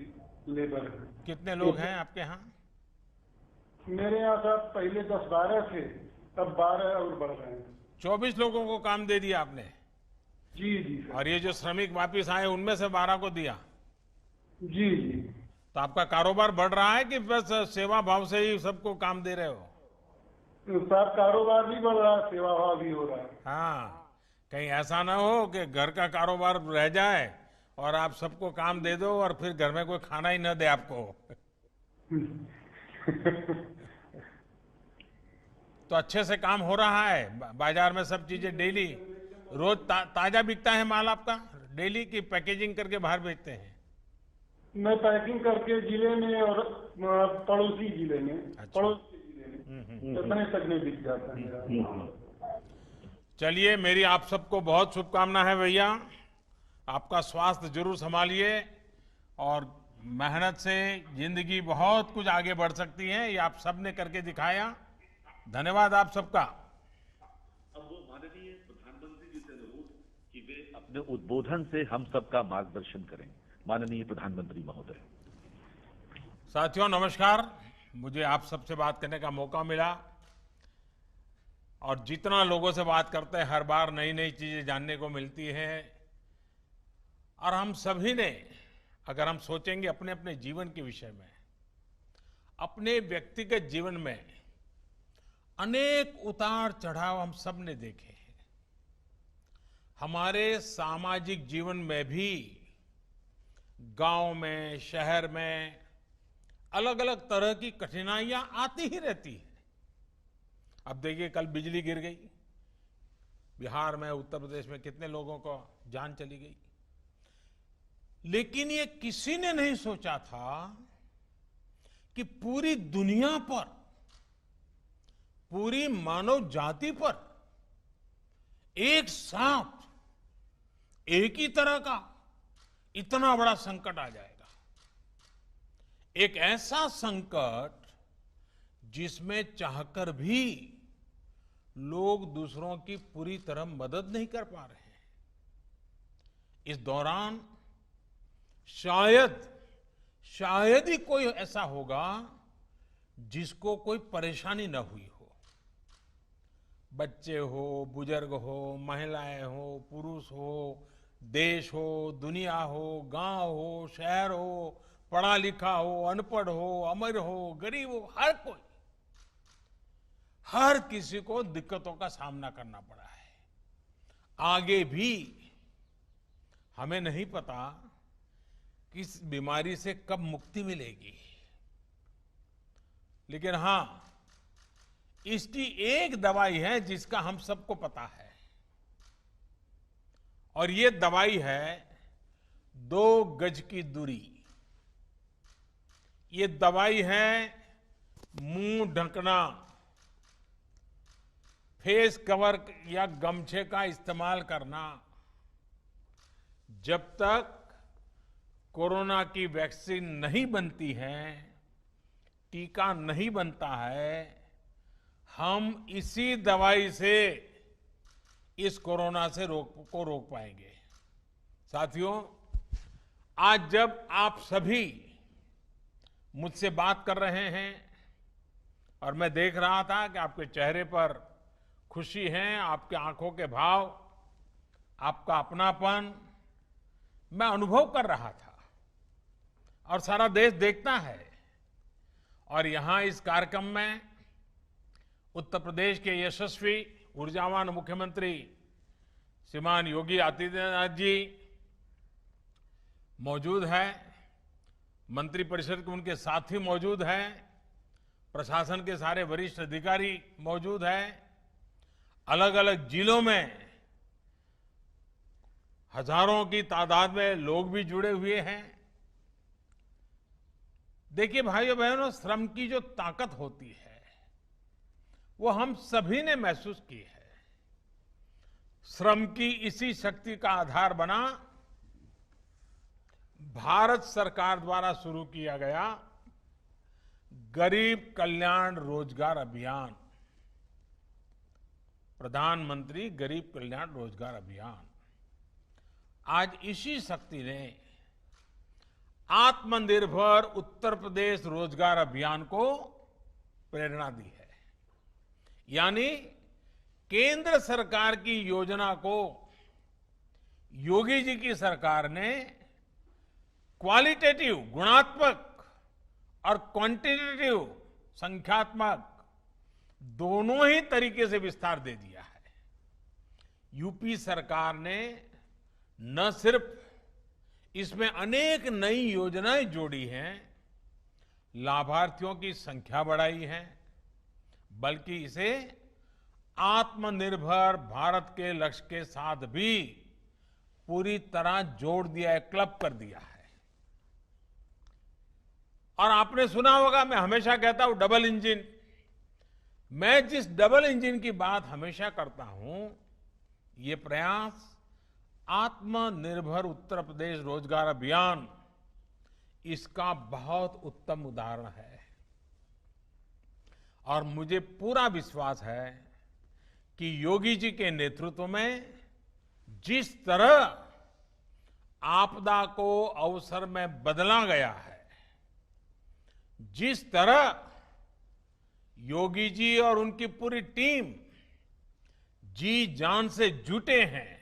लेबर है। कितने लोग हैं आपके यहाँ? मेरे यहाँ सर पहले 10-12 थे, अब 12 और बढ़ रहे हैं। 24 लोगों को काम दे दिया आपने? जी सर। और ये जो श्रमिक वापिस आए उनमें से 12 को दिया? जी। तो आपका कारोबार बढ़ रहा है कि बस सेवा भाव से ही सबको काम दे रहे हो? सर कारोबार भी बढ़ रहा है, सेवा भाव भी हो रहा है। हाँ, कहीं ऐसा ना हो कि घर का कारोबार रह जाए और आप सबको काम दे दो और फिर घर में कोई खाना ही न दे आपको। तो अच्छे से काम हो रहा है बाजार में? सब चीजें डेली रोज ताजा बिकता है माल आपका डेली की पैकेजिंग करके बाहर बेचते हैं? मैं पैकिंग करके जिले में और पड़ोसी जिले में, पड़ोसी जिले तक में बिक जाता है। चलिए, मेरी आप सबको बहुत शुभकामना है भैया। आपका स्वास्थ्य जरूर संभालिए और मेहनत से जिंदगी बहुत कुछ आगे बढ़ सकती है। ये आप सबने करके दिखाया। धन्यवाद आप सबका। अब वो माननीय प्रधानमंत्री जी से अनुरोध कि वे अपने उद्बोधन से हम सबका मार्गदर्शन करें। माननीय प्रधानमंत्री महोदय। साथियों नमस्कार। मुझे आप सबसे बात करने का मौका मिला और जितना लोगों से बात करते हैं हर बार नई नई चीजें जानने को मिलती है। और हम सभी ने अगर हम सोचेंगे अपने अपने जीवन के विषय में, अपने व्यक्तिगत जीवन में अनेक उतार चढ़ाव हम सब ने देखे हैं। हमारे सामाजिक जीवन में भी गांव में, शहर में अलग अलग तरह की कठिनाइयां आती ही रहती है। अब देखिए, कल बिजली गिर गई बिहार में, उत्तर प्रदेश में कितने लोगों को जान चली गई। लेकिन ये किसी ने नहीं सोचा था कि पूरी दुनिया पर, पूरी मानव जाति पर एक साथ एक ही तरह का इतना बड़ा संकट आ जाएगा। एक ऐसा संकट जिसमें चाहकर भी लोग दूसरों की पूरी तरह मदद नहीं कर पा रहे हैं। इस दौरान शायद ही कोई ऐसा होगा जिसको कोई परेशानी न हुई हो। बच्चे हो, बुजुर्ग हो, महिलाएं हो, पुरुष हो, देश हो, दुनिया हो, गांव हो, शहर हो, पढ़ा लिखा हो, अनपढ़ हो, अमीर हो, गरीब हो, हर किसी को दिक्कतों का सामना करना पड़ा है। आगे भी हमें नहीं पता कि इस बीमारी से कब मुक्ति मिलेगी। लेकिन हां, इसकी एक दवाई है जिसका हम सबको पता है, और ये दवाई है 2 गज की दूरी। ये दवाई है मुंह ढकना, फेस कवर या गमछे का इस्तेमाल करना। जब तक कोरोना की वैक्सीन नहीं बनती है, टीका नहीं बनता है, हम इसी दवाई से इस कोरोना से रोक पाएंगे। साथियों, आज जब आप सभी मुझसे बात कर रहे हैं और मैं देख रहा था कि आपके चेहरे पर खुशी है, आपके आंखों के भाव, आपका अपनापन मैं अनुभव कर रहा था, और सारा देश देखता है। और यहां इस कार्यक्रम में उत्तर प्रदेश के यशस्वी ऊर्जावान मुख्यमंत्री श्रीमान योगी आदित्यनाथ जी मौजूद है, मंत्रिपरिषद के उनके साथी मौजूद हैं, प्रशासन के सारे वरिष्ठ अधिकारी मौजूद हैं, अलग अलग जिलों में हजारों की तादाद में लोग भी जुड़े हुए हैं। देखिए भाइयों बहनों, श्रम की जो ताकत होती है वो हम सभी ने महसूस की है। श्रम की इसी शक्ति का आधार बना भारत सरकार द्वारा शुरू किया गया गरीब कल्याण रोजगार अभियान, प्रधानमंत्री गरीब कल्याण रोजगार अभियान। आज इसी शक्ति ने आत्मनिर्भर उत्तर प्रदेश रोजगार अभियान को प्रेरणा दी है। यानी केंद्र सरकार की योजना को योगी जी की सरकार ने क्वालिटेटिव गुणात्मक और क्वांटिटेटिव संख्यात्मक दोनों ही तरीके से विस्तार दे दिया है। यूपी सरकार ने न सिर्फ इसमें अनेक नई योजनाएं जोड़ी हैं, लाभार्थियों की संख्या बढ़ाई है, बल्कि इसे आत्मनिर्भर भारत के लक्ष्य के साथ भी पूरी तरह जोड़ दिया है, क्लब कर दिया है। और आपने सुना होगा, मैं हमेशा कहता हूं डबल इंजन। मैं जिस डबल इंजन की बात हमेशा करता हूं, ये प्रयास आत्मनिर्भर उत्तर प्रदेश रोजगार अभियान इसका बहुत उत्तम उदाहरण है। और मुझे पूरा विश्वास है कि योगी जी के नेतृत्व में जिस तरह आपदा को अवसर में बदला गया है, जिस तरह योगी जी और उनकी पूरी टीम जी जान से जुटे हैं,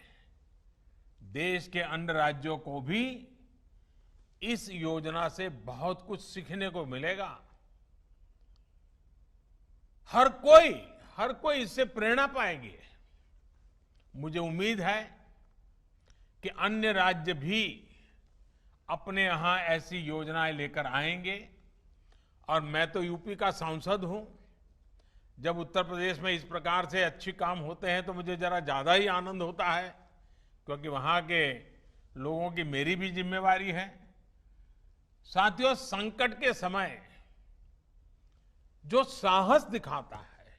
देश के अन्य राज्यों को भी इस योजना से बहुत कुछ सीखने को मिलेगा। हर कोई इससे प्रेरणा पाएंगे। मुझे उम्मीद है कि अन्य राज्य भी अपने यहां ऐसी योजनाएं लेकर आएंगे। और मैं तो यूपी का सांसद हूं। जब उत्तर प्रदेश में इस प्रकार से अच्छे काम होते हैं तो मुझे जरा ज्यादा ही आनंद होता है, क्योंकि वहां के लोगों की मेरी भी जिम्मेवारी है। साथियों, संकट के समय जो साहस दिखाता है,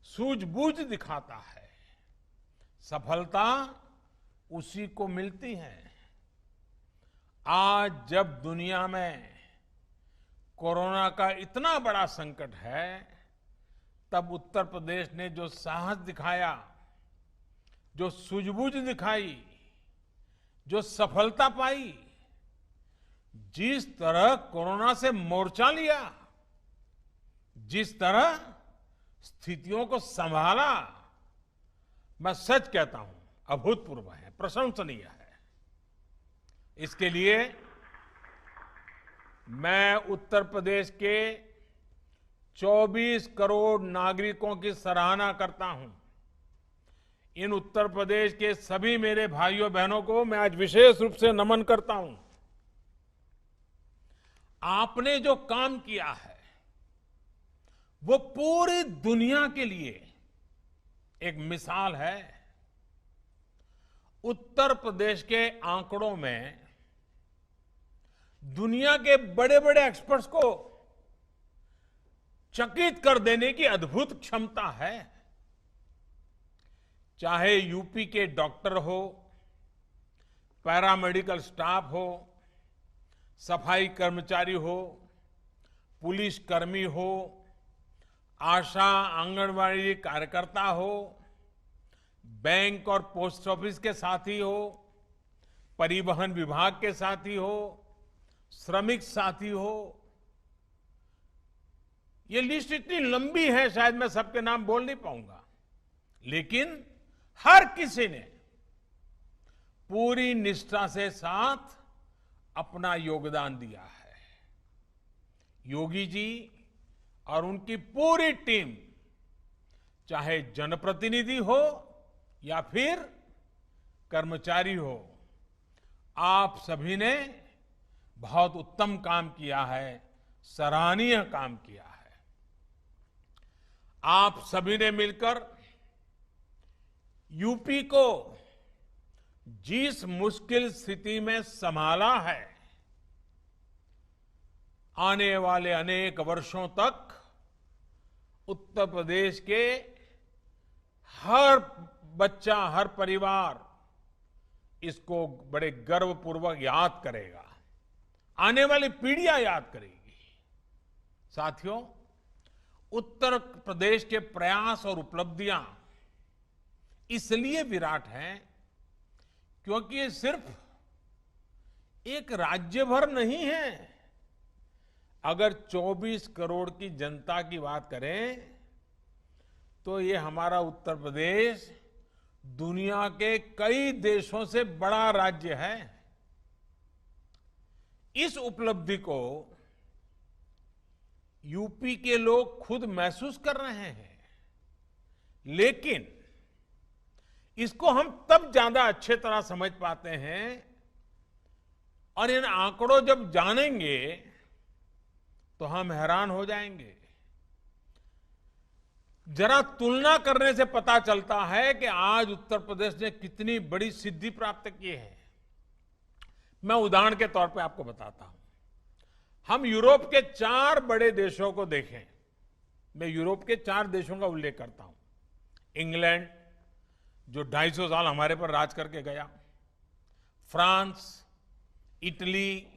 सूझबूझ दिखाता है, सफलता उसी को मिलती है। आज जब दुनिया में कोरोना का इतना बड़ा संकट है, तब उत्तर प्रदेश ने जो साहस दिखाया, जो सूझबूझ दिखाई, जो सफलता पाई, जिस तरह कोरोना से मोर्चा लिया, जिस तरह स्थितियों को संभाला, मैं सच कहता हूं अभूतपूर्व है, प्रशंसनीय है। इसके लिए मैं उत्तर प्रदेश के 24 करोड़ नागरिकों की सराहना करता हूं। इन उत्तर प्रदेश के सभी मेरे भाइयों बहनों को मैं आज विशेष रूप से नमन करता हूं। आपने जो काम किया है वो पूरी दुनिया के लिए एक मिसाल है। उत्तर प्रदेश के आंकड़ों में दुनिया के बड़े बड़े एक्सपर्ट्स को चकित कर देने की अद्भुत क्षमता है। चाहे यूपी के डॉक्टर हो, पैरामेडिकल स्टाफ हो, सफाई कर्मचारी हो, पुलिस कर्मी हो, आशा आंगनवाड़ी कार्यकर्ता हो, बैंक और पोस्ट ऑफिस के साथी हो, परिवहन विभाग के साथी हो, श्रमिक साथी हो। ये लिस्ट इतनी लंबी है, शायद मैं सबके नाम बोल नहीं पाऊंगा, लेकिन हर किसी ने पूरी निष्ठा से साथ अपना योगदान दिया है। योगी जी और उनकी पूरी टीम, चाहे जनप्रतिनिधि हो या फिर कर्मचारी हो, आप सभी ने बहुत उत्तम काम किया है, सराहनीय काम किया है। आप सभी ने मिलकर यूपी को जिस मुश्किल स्थिति में संभाला है, आने वाले अनेक वर्षों तक उत्तर प्रदेश के हर बच्चा, हर परिवार इसको बड़े गर्वपूर्वक याद करेगा, आने वाली पीढ़ियां याद करेगी। साथियों, उत्तर प्रदेश के प्रयास और उपलब्धियां इसलिए विराट हैं क्योंकि ये सिर्फ एक राज्य भर नहीं है। अगर 24 करोड़ की जनता की बात करें तो ये हमारा उत्तर प्रदेश दुनिया के कई देशों से बड़ा राज्य है। इस उपलब्धि को यूपी के लोग खुद महसूस कर रहे हैं, लेकिन इसको हम तब ज्यादा अच्छे तरह समझ पाते हैं और इन आंकड़ों जब जानेंगे तो हम हैरान हो जाएंगे। जरा तुलना करने से पता चलता है कि आज उत्तर प्रदेश ने कितनी बड़ी सिद्धि प्राप्त की है। मैं उदाहरण के तौर पे आपको बताता हूं। हम यूरोप के 4 बड़े देशों को देखें। मैं यूरोप के 4 देशों का उल्लेख करता हूं। इंग्लैंड, जो 250 साल हमारे पर राज करके गया, फ्रांस, इटली,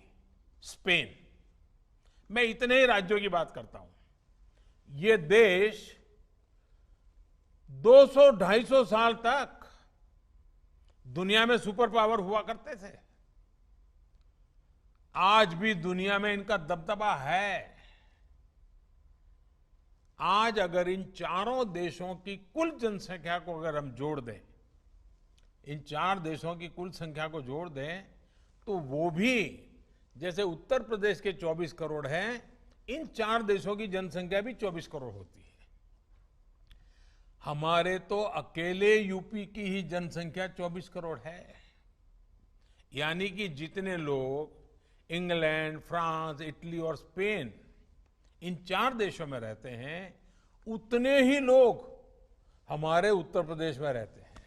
स्पेन। मैं इतने ही राज्यों की बात करता हूं। ये देश 200-250 साल तक दुनिया में सुपर पावर हुआ करते थे। आज भी दुनिया में इनका दबदबा है। आज अगर इन चारों देशों की कुल जनसंख्या को अगर हम जोड़ दें, इन 4 देशों की कुल संख्या को जोड़ दें, तो वो भी जैसे उत्तर प्रदेश के 24 करोड़ हैं, इन 4 देशों की जनसंख्या भी 24 करोड़ होती है। हमारे तो अकेले यूपी की ही जनसंख्या 24 करोड़ है। यानी कि जितने लोग इंग्लैंड, फ्रांस, इटली और स्पेन, इन 4 देशों में रहते हैं, उतने ही लोग हमारे उत्तर प्रदेश में रहते हैं।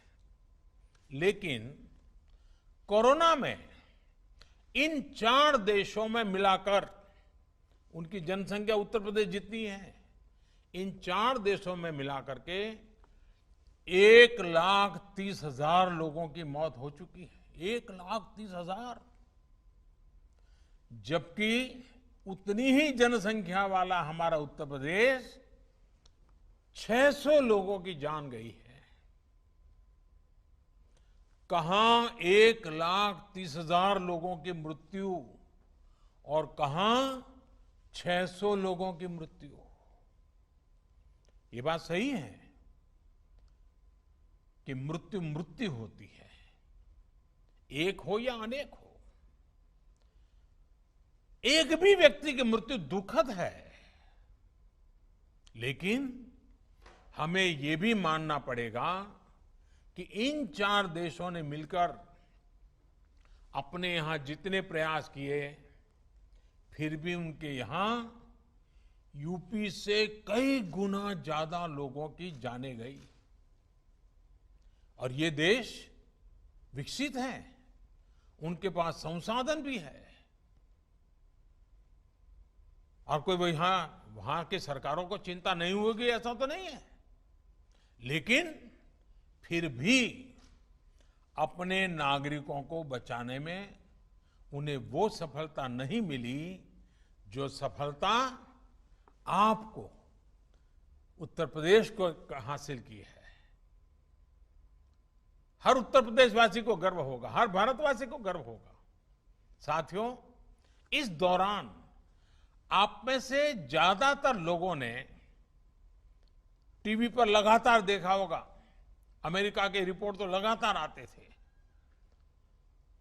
लेकिन कोरोना में इन 4 देशों में मिलाकर उनकी जनसंख्या उत्तर प्रदेश जितनी है, इन 4 देशों में मिलाकर के 1,30,000 लोगों की मौत हो चुकी है। 1,30,000। जबकि उतनी ही जनसंख्या वाला हमारा उत्तर प्रदेश 600 लोगों की जान गई है। कहां 1,30,000 लोगों की मृत्यु और कहां 600 लोगों की मृत्यु। ये बात सही है कि मृत्यु मृत्यु होती है, एक हो या अनेक हो। एक भी व्यक्ति की मृत्यु दुखद है, लेकिन हमें यह भी मानना पड़ेगा कि इन 4 देशों ने मिलकर अपने यहां जितने प्रयास किए, फिर भी उनके यहां यूपी से कई गुना ज्यादा लोगों की जाने गई। और ये देश विकसित है, उनके पास संसाधन भी है, और कोई वहां की सरकारों को चिंता नहीं होगी ऐसा तो नहीं है, लेकिन फिर भी अपने नागरिकों को बचाने में उन्हें वो सफलता नहीं मिली जो सफलता आपको उत्तर प्रदेश को हासिल की है। हर उत्तर प्रदेशवासी को गर्व होगा, हर भारतवासी को गर्व होगा। साथियों, इस दौरान आप में से ज्यादातर लोगों ने टीवी पर लगातार देखा होगा, अमेरिका के रिपोर्ट तो लगातार आते थे।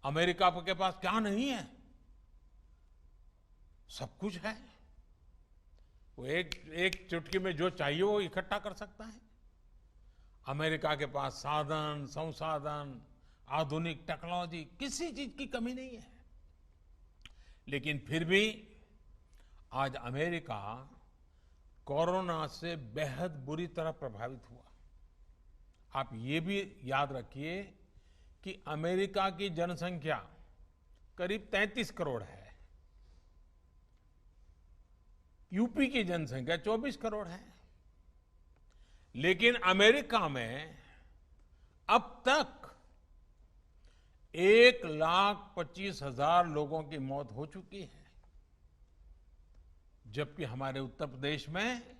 अमेरिका के पास क्या नहीं है? सब कुछ है। वो एक चुटकी में जो चाहिए वो इकट्ठा कर सकता है। अमेरिका के पास साधन, संसाधन, आधुनिक टेक्नोलॉजी, किसी चीज की कमी नहीं है। लेकिन फिर भी आज अमेरिका कोरोना से बेहद बुरी तरह प्रभावित हुआ। आप ये भी याद रखिए कि अमेरिका की जनसंख्या करीब 33 करोड़ है, यूपी की जनसंख्या 24 करोड़ है। लेकिन अमेरिका में अब तक 1,25,000 लोगों की मौत हो चुकी है, जबकि हमारे उत्तर प्रदेश में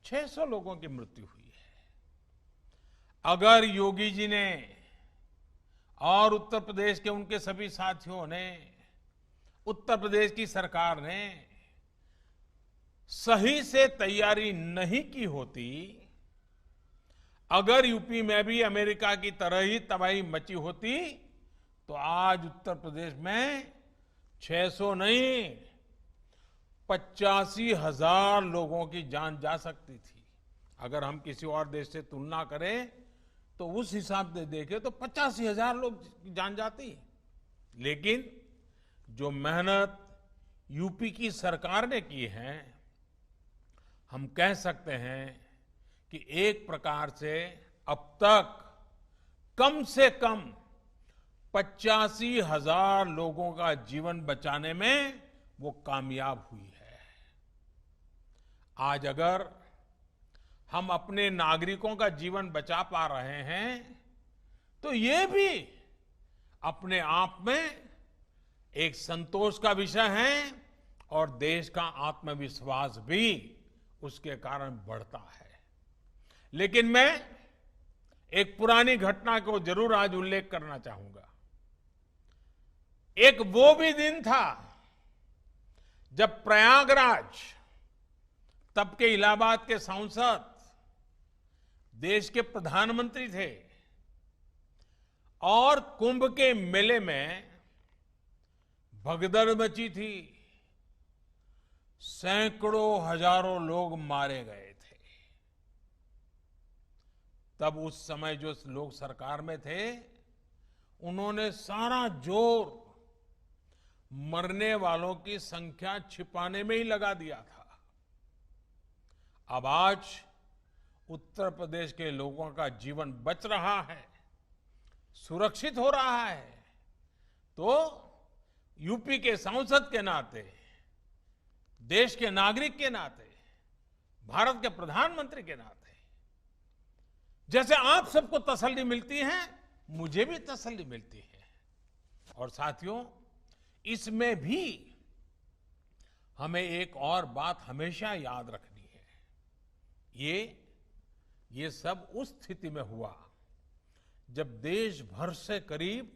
600 लोगों की मृत्यु हुई है। अगर योगी जी ने और उत्तर प्रदेश के उनके सभी साथियों ने, उत्तर प्रदेश की सरकार ने सही से तैयारी नहीं की होती, अगर यूपी में भी अमेरिका की तरह ही तबाही मची होती, तो आज उत्तर प्रदेश में 600 नहीं 85,000 लोगों की जान जा सकती थी। अगर हम किसी और देश से तुलना करें तो उस हिसाब से देखें तो 85,000 लोग की जान जाती। लेकिन जो मेहनत यूपी की सरकार ने की है, हम कह सकते हैं कि एक प्रकार से अब तक कम से कम 85,000 लोगों का जीवन बचाने में वो कामयाब हुई है। आज अगर हम अपने नागरिकों का जीवन बचा पा रहे हैं तो ये भी अपने आप में एक संतोष का विषय है, और देश का आत्मविश्वास भी उसके कारण बढ़ता है। लेकिन मैं एक पुरानी घटना को जरूर आज उल्लेख करना चाहूंगा। एक वो भी दिन था जब प्रयागराज, तब के इलाहाबाद के सांसद, देश के प्रधानमंत्री थे, और कुंभ के मेले में भगदड़ मची थी, सैकड़ों हजारों लोग मारे गए थे। तब उस समय जो लोग सरकार में थे, उन्होंने सारा जोर मरने वालों की संख्या छिपाने में ही लगा दिया था। अब आज उत्तर प्रदेश के लोगों का जीवन बच रहा है, सुरक्षित हो रहा है, तो यूपी के सांसद के नाते, देश के नागरिक के नाते, भारत के प्रधानमंत्री के नाते, जैसे आप सबको तसल्ली मिलती है, मुझे भी तसल्ली मिलती है। और साथियों, इसमें भी हमें एक और बात हमेशा याद रखनी है। ये सब उस स्थिति में हुआ जब देश भर से करीब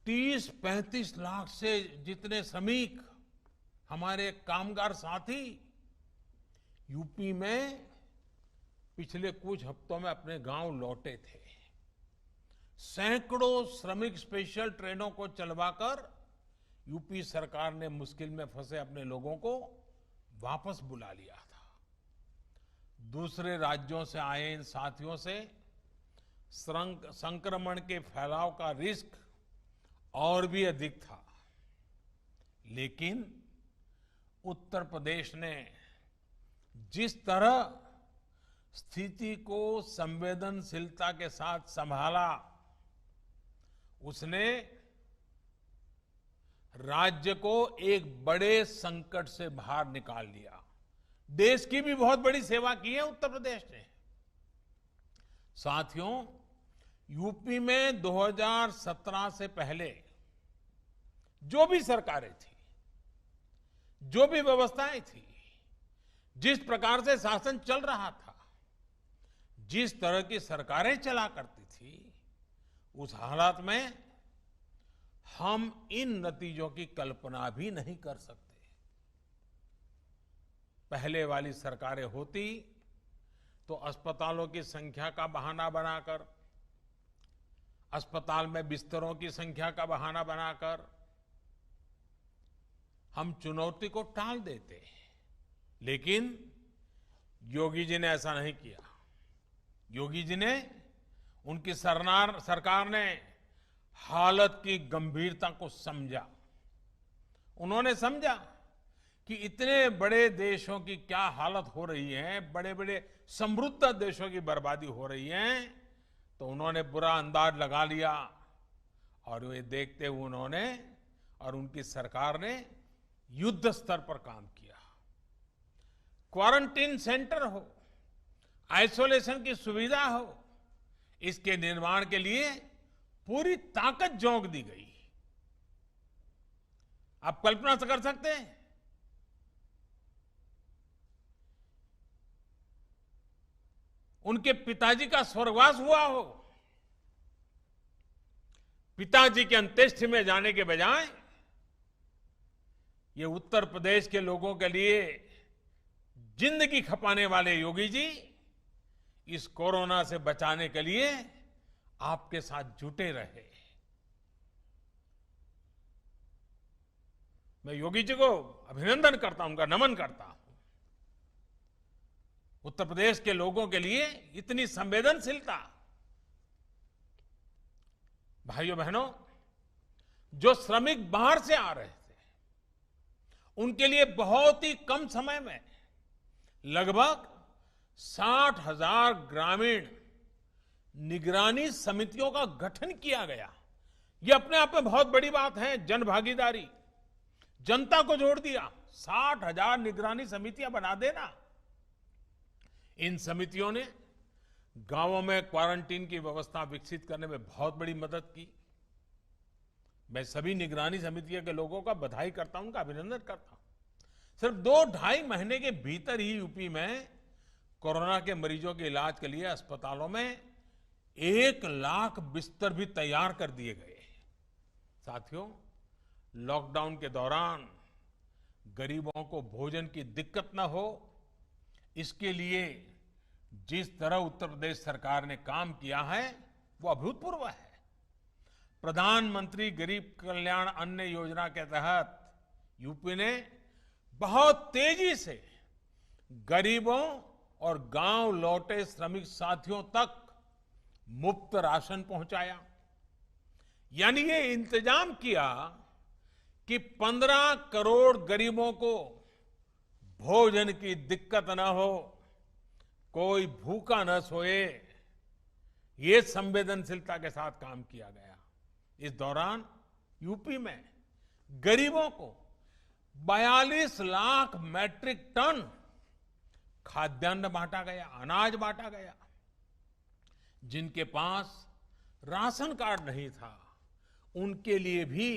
30-35 लाख से जितने श्रमिक, हमारे कामगार साथी यूपी में पिछले कुछ हफ्तों में अपने गांव लौटे थे। सैकड़ों श्रमिक स्पेशल ट्रेनों को चलवाकर यूपी सरकार ने मुश्किल में फंसे अपने लोगों को वापस बुला लिया था। दूसरे राज्यों से आए इन साथियों से संक्रमण के फैलाव का रिस्क और भी अधिक था, लेकिन उत्तर प्रदेश ने जिस तरह स्थिति को संवेदनशीलता के साथ संभाला, उसने राज्य को एक बड़े संकट से बाहर निकाल लिया। देश की भी बहुत बड़ी सेवा की है उत्तर प्रदेश ने। साथियों, यूपी में 2017 से पहले जो भी सरकारें थी, जो भी व्यवस्थाएं थी, जिस प्रकार से शासन चल रहा था, जिस तरह की सरकारें चला करती थी, उस हालात में हम इन नतीजों की कल्पना भी नहीं कर सकते। पहले वाली सरकारें होती तो अस्पतालों की संख्या का बहाना बनाकर, अस्पताल में बिस्तरों की संख्या का बहाना बनाकर हम चुनौती को टाल देते। लेकिन योगी जी ने ऐसा नहीं किया। योगी जी ने, उनकी सरकार ने हालत की गंभीरता को समझा। उन्होंने समझा कि इतने बड़े देशों की क्या हालत हो रही है, बड़े बड़े समृद्ध देशों की बर्बादी हो रही है, तो उन्होंने बुरा अंदाज लगा लिया। और वे देखते हुए उन्होंने और उनकी सरकार ने युद्ध स्तर पर काम किया। क्वारंटीन सेंटर हो, आइसोलेशन की सुविधा हो, इसके निर्माण के लिए पूरी ताकत झोंक दी गई। आप कल्पना कर सकते हैं, उनके पिताजी का स्वर्गवास हुआ हो, पिताजी के अंत्येष्टि में जाने के बजाय ये उत्तर प्रदेश के लोगों के लिए जिंदगी खपाने वाले योगी जी इस कोरोना से बचाने के लिए आपके साथ जुटे रहे। मैं योगी जी को अभिनंदन करता हूं, उनका नमन करता हूं। उत्तर प्रदेश के लोगों के लिए इतनी संवेदनशीलता। भाइयों बहनों, जो श्रमिक बाहर से आ रहे थे, उनके लिए बहुत ही कम समय में लगभग 60,000 ग्रामीण निगरानी समितियों का गठन किया गया। यह अपने आप में बहुत बड़ी बात है। जन भागीदारी, जनता को जोड़ दिया। 60,000 निगरानी समितियां बना देना। इन समितियों ने गांवों में क्वारंटीन की व्यवस्था विकसित करने में बहुत बड़ी मदद की। मैं सभी निगरानी समितियों के लोगों का बधाई करता हूं, उनका अभिनंदन करता हूं। सिर्फ 2-2.5 महीने के भीतर ही यूपी में कोरोना के मरीजों के इलाज के लिए अस्पतालों में 1 लाख बिस्तर भी तैयार कर दिए गए। साथियों, लॉकडाउन के दौरान गरीबों को भोजन की दिक्कत न हो, इसके लिए जिस तरह उत्तर प्रदेश सरकार ने काम किया है वो अभूतपूर्व है। प्रधानमंत्री गरीब कल्याण अन्न योजना के तहत यूपी ने बहुत तेजी से गरीबों और गांव लौटे श्रमिक साथियों तक मुफ्त राशन पहुंचाया। यानी ये इंतजाम किया कि 15 करोड़ गरीबों को भोजन की दिक्कत न हो, कोई भूखा न सोए। ये संवेदनशीलता के साथ काम किया गया। इस दौरान यूपी में गरीबों को 42 लाख मैट्रिक टन खाद्यान्न बांटा गया, अनाज बांटा गया। जिनके पास राशन कार्ड नहीं था, उनके लिए भी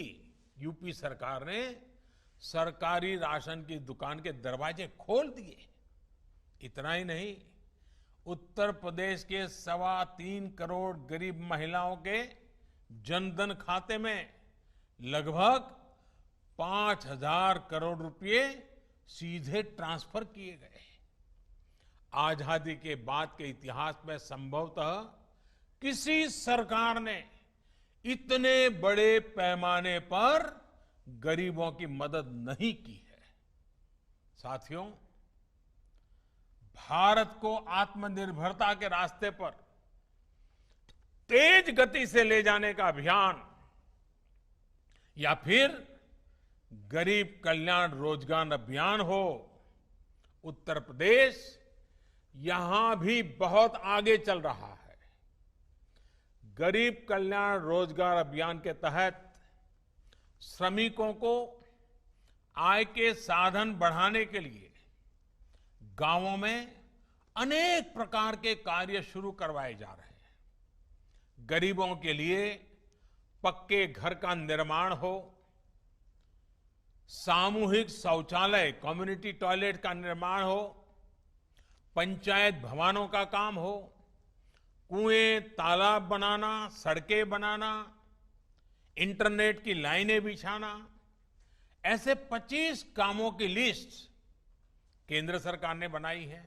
यूपी सरकार ने सरकारी राशन की दुकान के दरवाजे खोल दिए। इतना ही नहीं, उत्तर प्रदेश के 3.25 करोड़ गरीब महिलाओं के जनधन खाते में लगभग 5,000 करोड़ रुपए सीधे ट्रांसफर किए गए। आजादी के बाद के इतिहास में संभवतः किसी सरकार ने इतने बड़े पैमाने पर गरीबों की मदद नहीं की है। साथियों, भारत को आत्मनिर्भरता के रास्ते पर तेज गति से ले जाने का अभियान या फिर गरीब कल्याण रोजगार अभियान हो, उत्तर प्रदेश यहां भी बहुत आगे चल रहा है। गरीब कल्याण रोजगार अभियान के तहत श्रमिकों को आय के साधन बढ़ाने के लिए गांवों में अनेक प्रकार के कार्य शुरू करवाए जा रहे हैं। गरीबों के लिए पक्के घर का निर्माण हो, सामूहिक शौचालय कम्युनिटी टॉयलेट का निर्माण हो, पंचायत भवनों का काम हो, कुएं तालाब बनाना, सड़कें बनाना, इंटरनेट की लाइनें बिछाना, ऐसे 25 कामों की लिस्ट केंद्र सरकार ने बनाई है।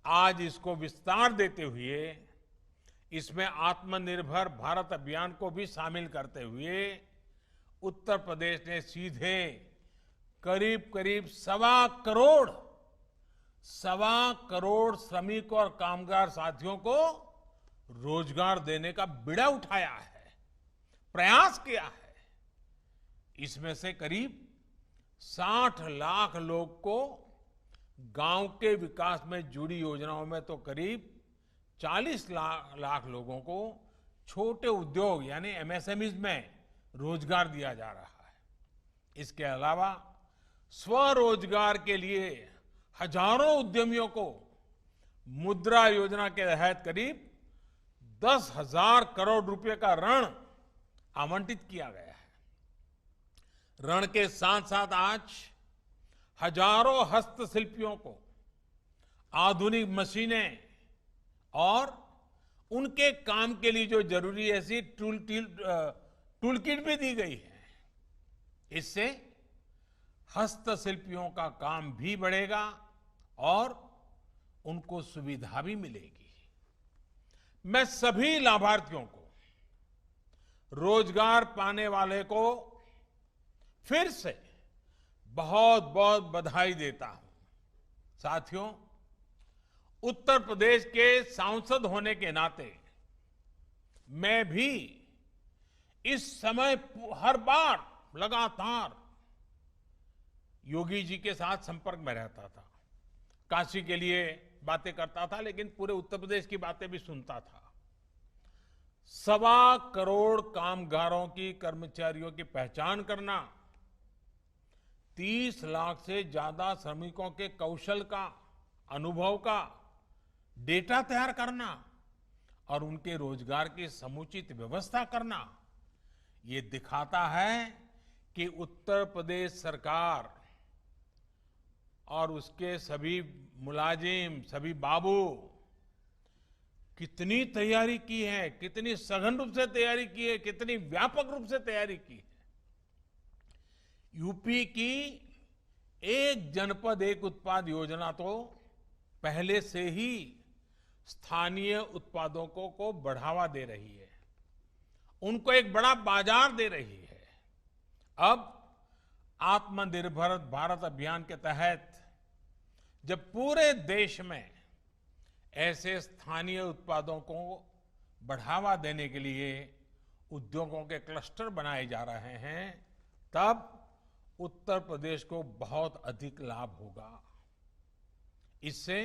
आज इसको विस्तार देते हुए इसमें आत्मनिर्भर भारत अभियान को भी शामिल करते हुए उत्तर प्रदेश ने सीधे करीब करीब 1.25 करोड़ श्रमिक और कामगार साथियों को रोजगार देने का बीड़ा उठाया है, प्रयास किया है। इसमें से करीब 60 लाख लोग को गांव के विकास में जुड़ी योजनाओं में तो करीब 40 लाख लोगों को छोटे उद्योग यानी एमएसएमईज में रोजगार दिया जा रहा है। इसके अलावा स्वरोजगार के लिए हजारों उद्यमियों को मुद्रा योजना के तहत करीब 10,000 करोड़ रुपए का ऋण आवंटित किया गया है। ऋण के साथ साथ आज हजारों हस्तशिल्पियों को आधुनिक मशीनें और उनके काम के लिए जो जरूरी ऐसी टूल किट भी दी गई है। इससे हस्तशिल्पियों का काम भी बढ़ेगा और उनको सुविधा भी मिलेगी। मैं सभी लाभार्थियों को, रोजगार पाने वाले को फिर से बहुत बहुत बधाई देता हूं। साथियों, उत्तर प्रदेश के सांसद होने के नाते मैं भी इस समय हर बार लगातार योगी जी के साथ संपर्क में रहता था। काशी के लिए बातें करता था, लेकिन पूरे उत्तर प्रदेश की बातें भी सुनता था। 1.25 करोड़ कामगारों की, कर्मचारियों की पहचान करना, 30 लाख से ज्यादा श्रमिकों के कौशल का, अनुभव का डेटा तैयार करना और उनके रोजगार की समुचित व्यवस्था करना, ये दिखाता है कि उत्तर प्रदेश सरकार और उसके सभी मुलाजिम, सभी बाबू कितनी तैयारी की है, कितनी सघन रूप से तैयारी की है, कितनी व्यापक रूप से तैयारी की है। यूपी की एक जनपद एक उत्पाद योजना तो पहले से ही स्थानीय उत्पादों को बढ़ावा दे रही है, उनको एक बड़ा बाजार दे रही है। अब आत्मनिर्भर भारत अभियान के तहत जब पूरे देश में ऐसे स्थानीय उत्पादों को बढ़ावा देने के लिए उद्योगों के क्लस्टर बनाए जा रहे हैं, तब उत्तर प्रदेश को बहुत अधिक लाभ होगा। इससे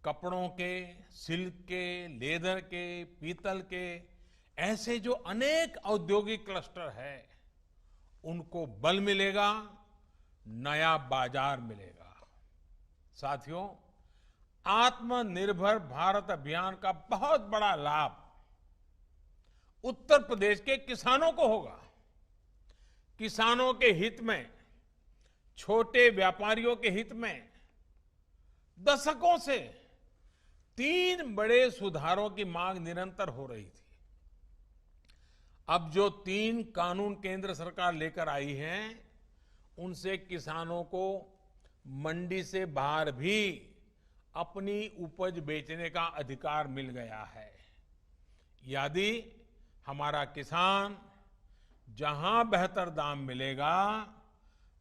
कपड़ों के, सिल्क के, लेदर के, पीतल के ऐसे जो अनेक औद्योगिक क्लस्टर है, उनको बल मिलेगा, नया बाजार मिलेगा। साथियों, आत्मनिर्भर भारत अभियान का बहुत बड़ा लाभ उत्तर प्रदेश के किसानों को होगा। किसानों के हित में, छोटे व्यापारियों के हित में दशकों से 3 बड़े सुधारों की मांग निरंतर हो रही थी। अब जो 3 कानून केंद्र सरकार लेकर आई है, उनसे किसानों को मंडी से बाहर भी अपनी उपज बेचने का अधिकार मिल गया है। यदि हमारा किसान जहां बेहतर दाम मिलेगा,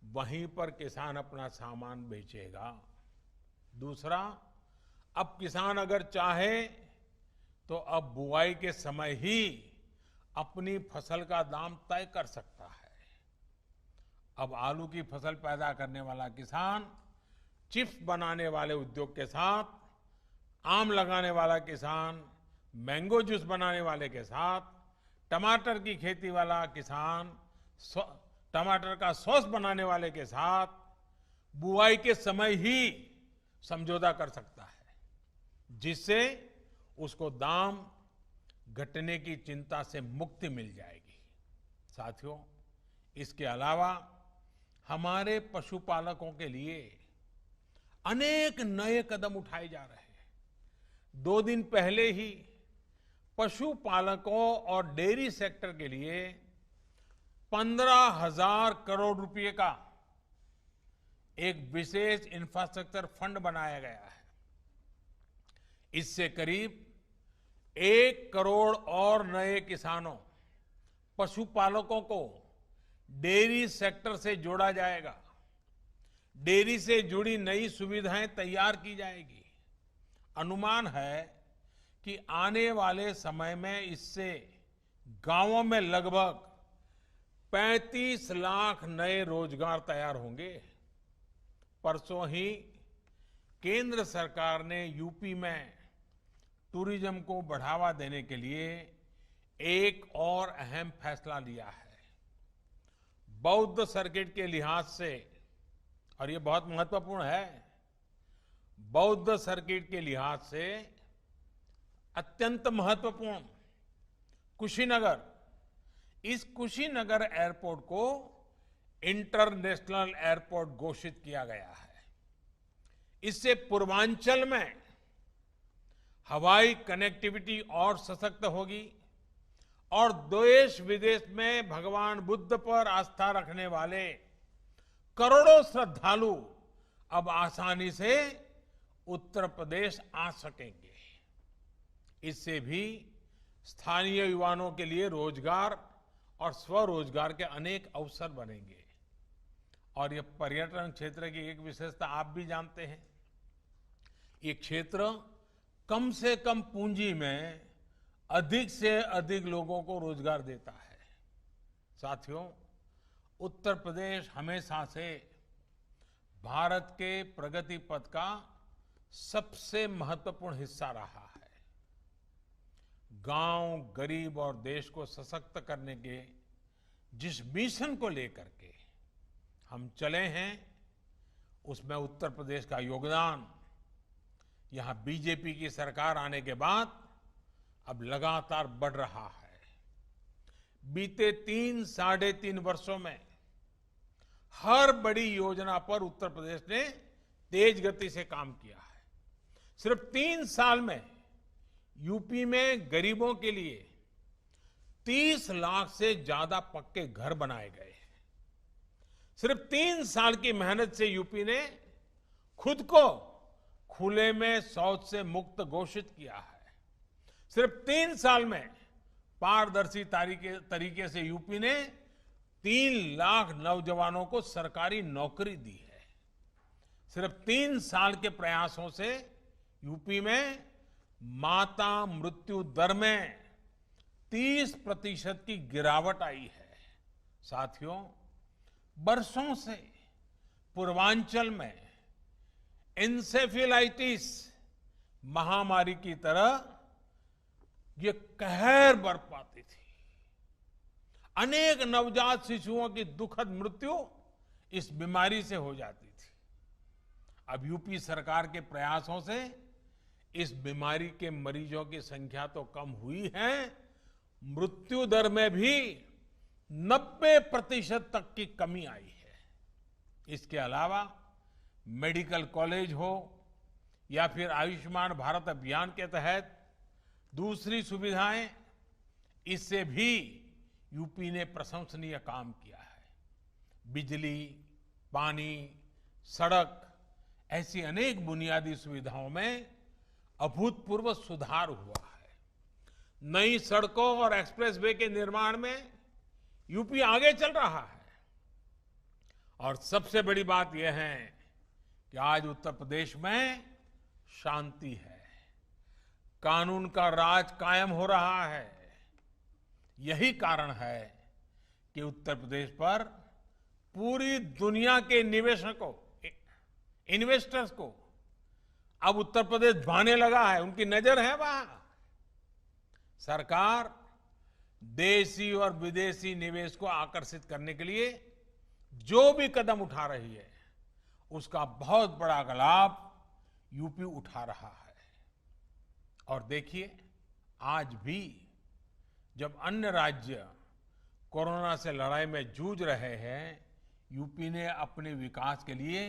वहीं पर किसान अपना सामान बेचेगा। दूसरा, अब किसान अगर चाहे तो अब बुआई के समय ही अपनी फसल का दाम तय कर सकता है। अब आलू की फसल पैदा करने वाला किसान चिप्स बनाने वाले उद्योग के साथ, आम लगाने वाला किसान मैंगो जूस बनाने वाले के साथ, टमाटर की खेती वाला किसान टमाटर का सॉस बनाने वाले के साथ बुआई के समय ही समझौता कर सकता है, जिससे उसको दाम घटने की चिंता से मुक्ति मिल जाएगी। साथियों, इसके अलावा हमारे पशुपालकों के लिए अनेक नए कदम उठाए जा रहे हैं। 2 दिन पहले ही पशुपालकों और डेयरी सेक्टर के लिए 15,000 करोड़ रुपए का एक विशेष इंफ्रास्ट्रक्चर फंड बनाया गया है। इससे करीब 1 करोड़ और नए किसानों, पशुपालकों को डेयरी सेक्टर से जोड़ा जाएगा। डेयरी से जुड़ी नई सुविधाएं तैयार की जाएगी। अनुमान है कि आने वाले समय में इससे गांवों में लगभग 35 लाख नए रोजगार तैयार होंगे। परसों ही केंद्र सरकार ने यूपी में टूरिज्म को बढ़ावा देने के लिए एक और अहम फैसला लिया है। बौद्ध सर्किट के लिहाज से, और ये बहुत महत्वपूर्ण है, बौद्ध सर्किट के लिहाज से अत्यंत महत्वपूर्ण कुशीनगर, इस कुशीनगर एयरपोर्ट को इंटरनेशनल एयरपोर्ट घोषित किया गया है। इससे पूर्वांचल में हवाई कनेक्टिविटी और सशक्त होगी और देश विदेश में भगवान बुद्ध पर आस्था रखने वाले करोड़ों श्रद्धालु अब आसानी से उत्तर प्रदेश आ सकेंगे। इससे भी स्थानीय युवाओं के लिए रोजगार और स्वरोजगार के अनेक अवसर बनेंगे। और यह पर्यटन क्षेत्र की एक विशेषता आप भी जानते हैं। ये क्षेत्र कम से कम पूंजी में अधिक से अधिक लोगों को रोजगार देता है। साथियों, उत्तर प्रदेश हमेशा से भारत के प्रगति पथ का सबसे महत्वपूर्ण हिस्सा रहा है। गांव, गरीब और देश को सशक्त करने के जिस मिशन को लेकर के हम चले हैं, उसमें उत्तर प्रदेश का योगदान यहां बीजेपी की सरकार आने के बाद अब लगातार बढ़ रहा है। बीते 3-3.5 वर्षों में हर बड़ी योजना पर उत्तर प्रदेश ने तेज गति से काम किया है। सिर्फ 3 साल में यूपी में गरीबों के लिए 30 लाख से ज्यादा पक्के घर बनाए गए हैं। सिर्फ 3 साल की मेहनत से यूपी ने खुद को खुले में शौच से मुक्त घोषित किया है। सिर्फ 3 साल में पारदर्शी तरीके से यूपी ने 3 लाख नौजवानों को सरकारी नौकरी दी है। सिर्फ 3 साल के प्रयासों से यूपी में माता मृत्यु दर में 30% की गिरावट आई है। साथियों, बरसों से पूर्वांचल में एन्सेफेलाइटिस महामारी की तरह ये कहर बरपाती थी। अनेक नवजात शिशुओं की दुखद मृत्यु इस बीमारी से हो जाती थी। अब यूपी सरकार के प्रयासों से इस बीमारी के मरीजों की संख्या तो कम हुई है, मृत्यु दर में भी 90% तक की कमी आई है। इसके अलावा मेडिकल कॉलेज हो या फिर आयुष्मान भारत अभियान के तहत दूसरी सुविधाएं, इससे भी यूपी ने प्रशंसनीय काम किया है। बिजली, पानी, सड़क, ऐसी अनेक बुनियादी सुविधाओं में अभूतपूर्व सुधार हुआ है। नई सड़कों और एक्सप्रेसवे के निर्माण में यूपी आगे चल रहा है। और सबसे बड़ी बात यह है कि आज उत्तर प्रदेश में शांति है, कानून का राज कायम हो रहा है। यही कारण है कि उत्तर प्रदेश पर पूरी दुनिया के निवेशकों, इन्वेस्टर्स को अब उत्तर प्रदेश भाने लगा है, उनकी नजर है वहां। सरकार देशी और विदेशी निवेश को आकर्षित करने के लिए जो भी कदम उठा रही है, उसका बहुत बड़ा लाभ यूपी उठा रहा है। और देखिए, आज भी जब अन्य राज्य कोरोना से लड़ाई में जूझ रहे हैं, यूपी ने अपने विकास के लिए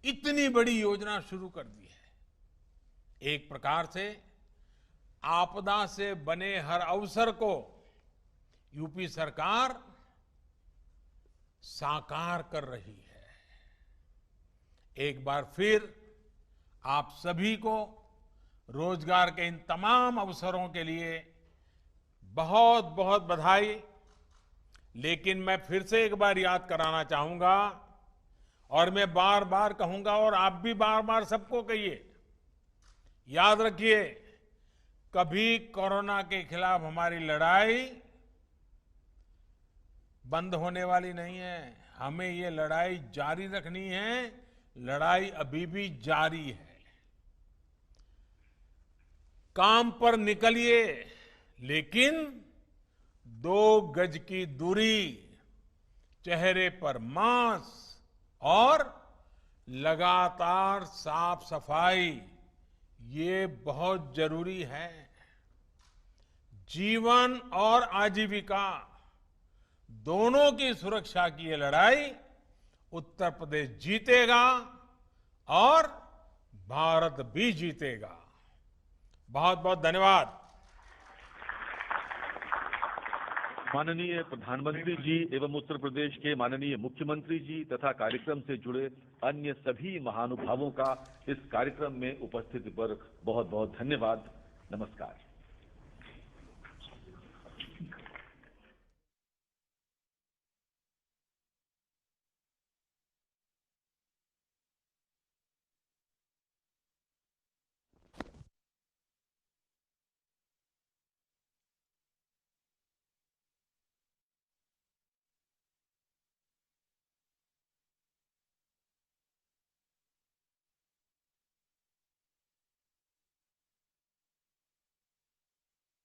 इतनी बड़ी योजना शुरू कर दी है। एक प्रकार से आपदा से बने हर अवसर को यूपी सरकार साकार कर रही है। एक बार फिर आप सभी को रोजगार के इन तमाम अवसरों के लिए बहुत बहुत बधाई। लेकिन मैं फिर से एक बार याद कराना चाहूंगा, और मैं बार बार कहूंगा, और आप भी बार बार सबको कहिए, याद रखिए, कभी कोरोना के खिलाफ हमारी लड़ाई बंद होने वाली नहीं है। हमें ये लड़ाई जारी रखनी है। लड़ाई अभी भी जारी है। काम पर निकलिए, लेकिन 2 गज की दूरी, चेहरे पर मास्क और लगातार साफ सफाई, ये बहुत जरूरी है। जीवन और आजीविका दोनों की सुरक्षा की ये लड़ाई उत्तर प्रदेश जीतेगा और भारत भी जीतेगा। बहुत बहुत धन्यवाद। माननीय प्रधानमंत्री जी एवं उत्तर प्रदेश के माननीय मुख्यमंत्री जी तथा कार्यक्रम से जुड़े अन्य सभी महानुभावों का इस कार्यक्रम में उपस्थिति पर बहुत बहुत धन्यवाद। नमस्कार।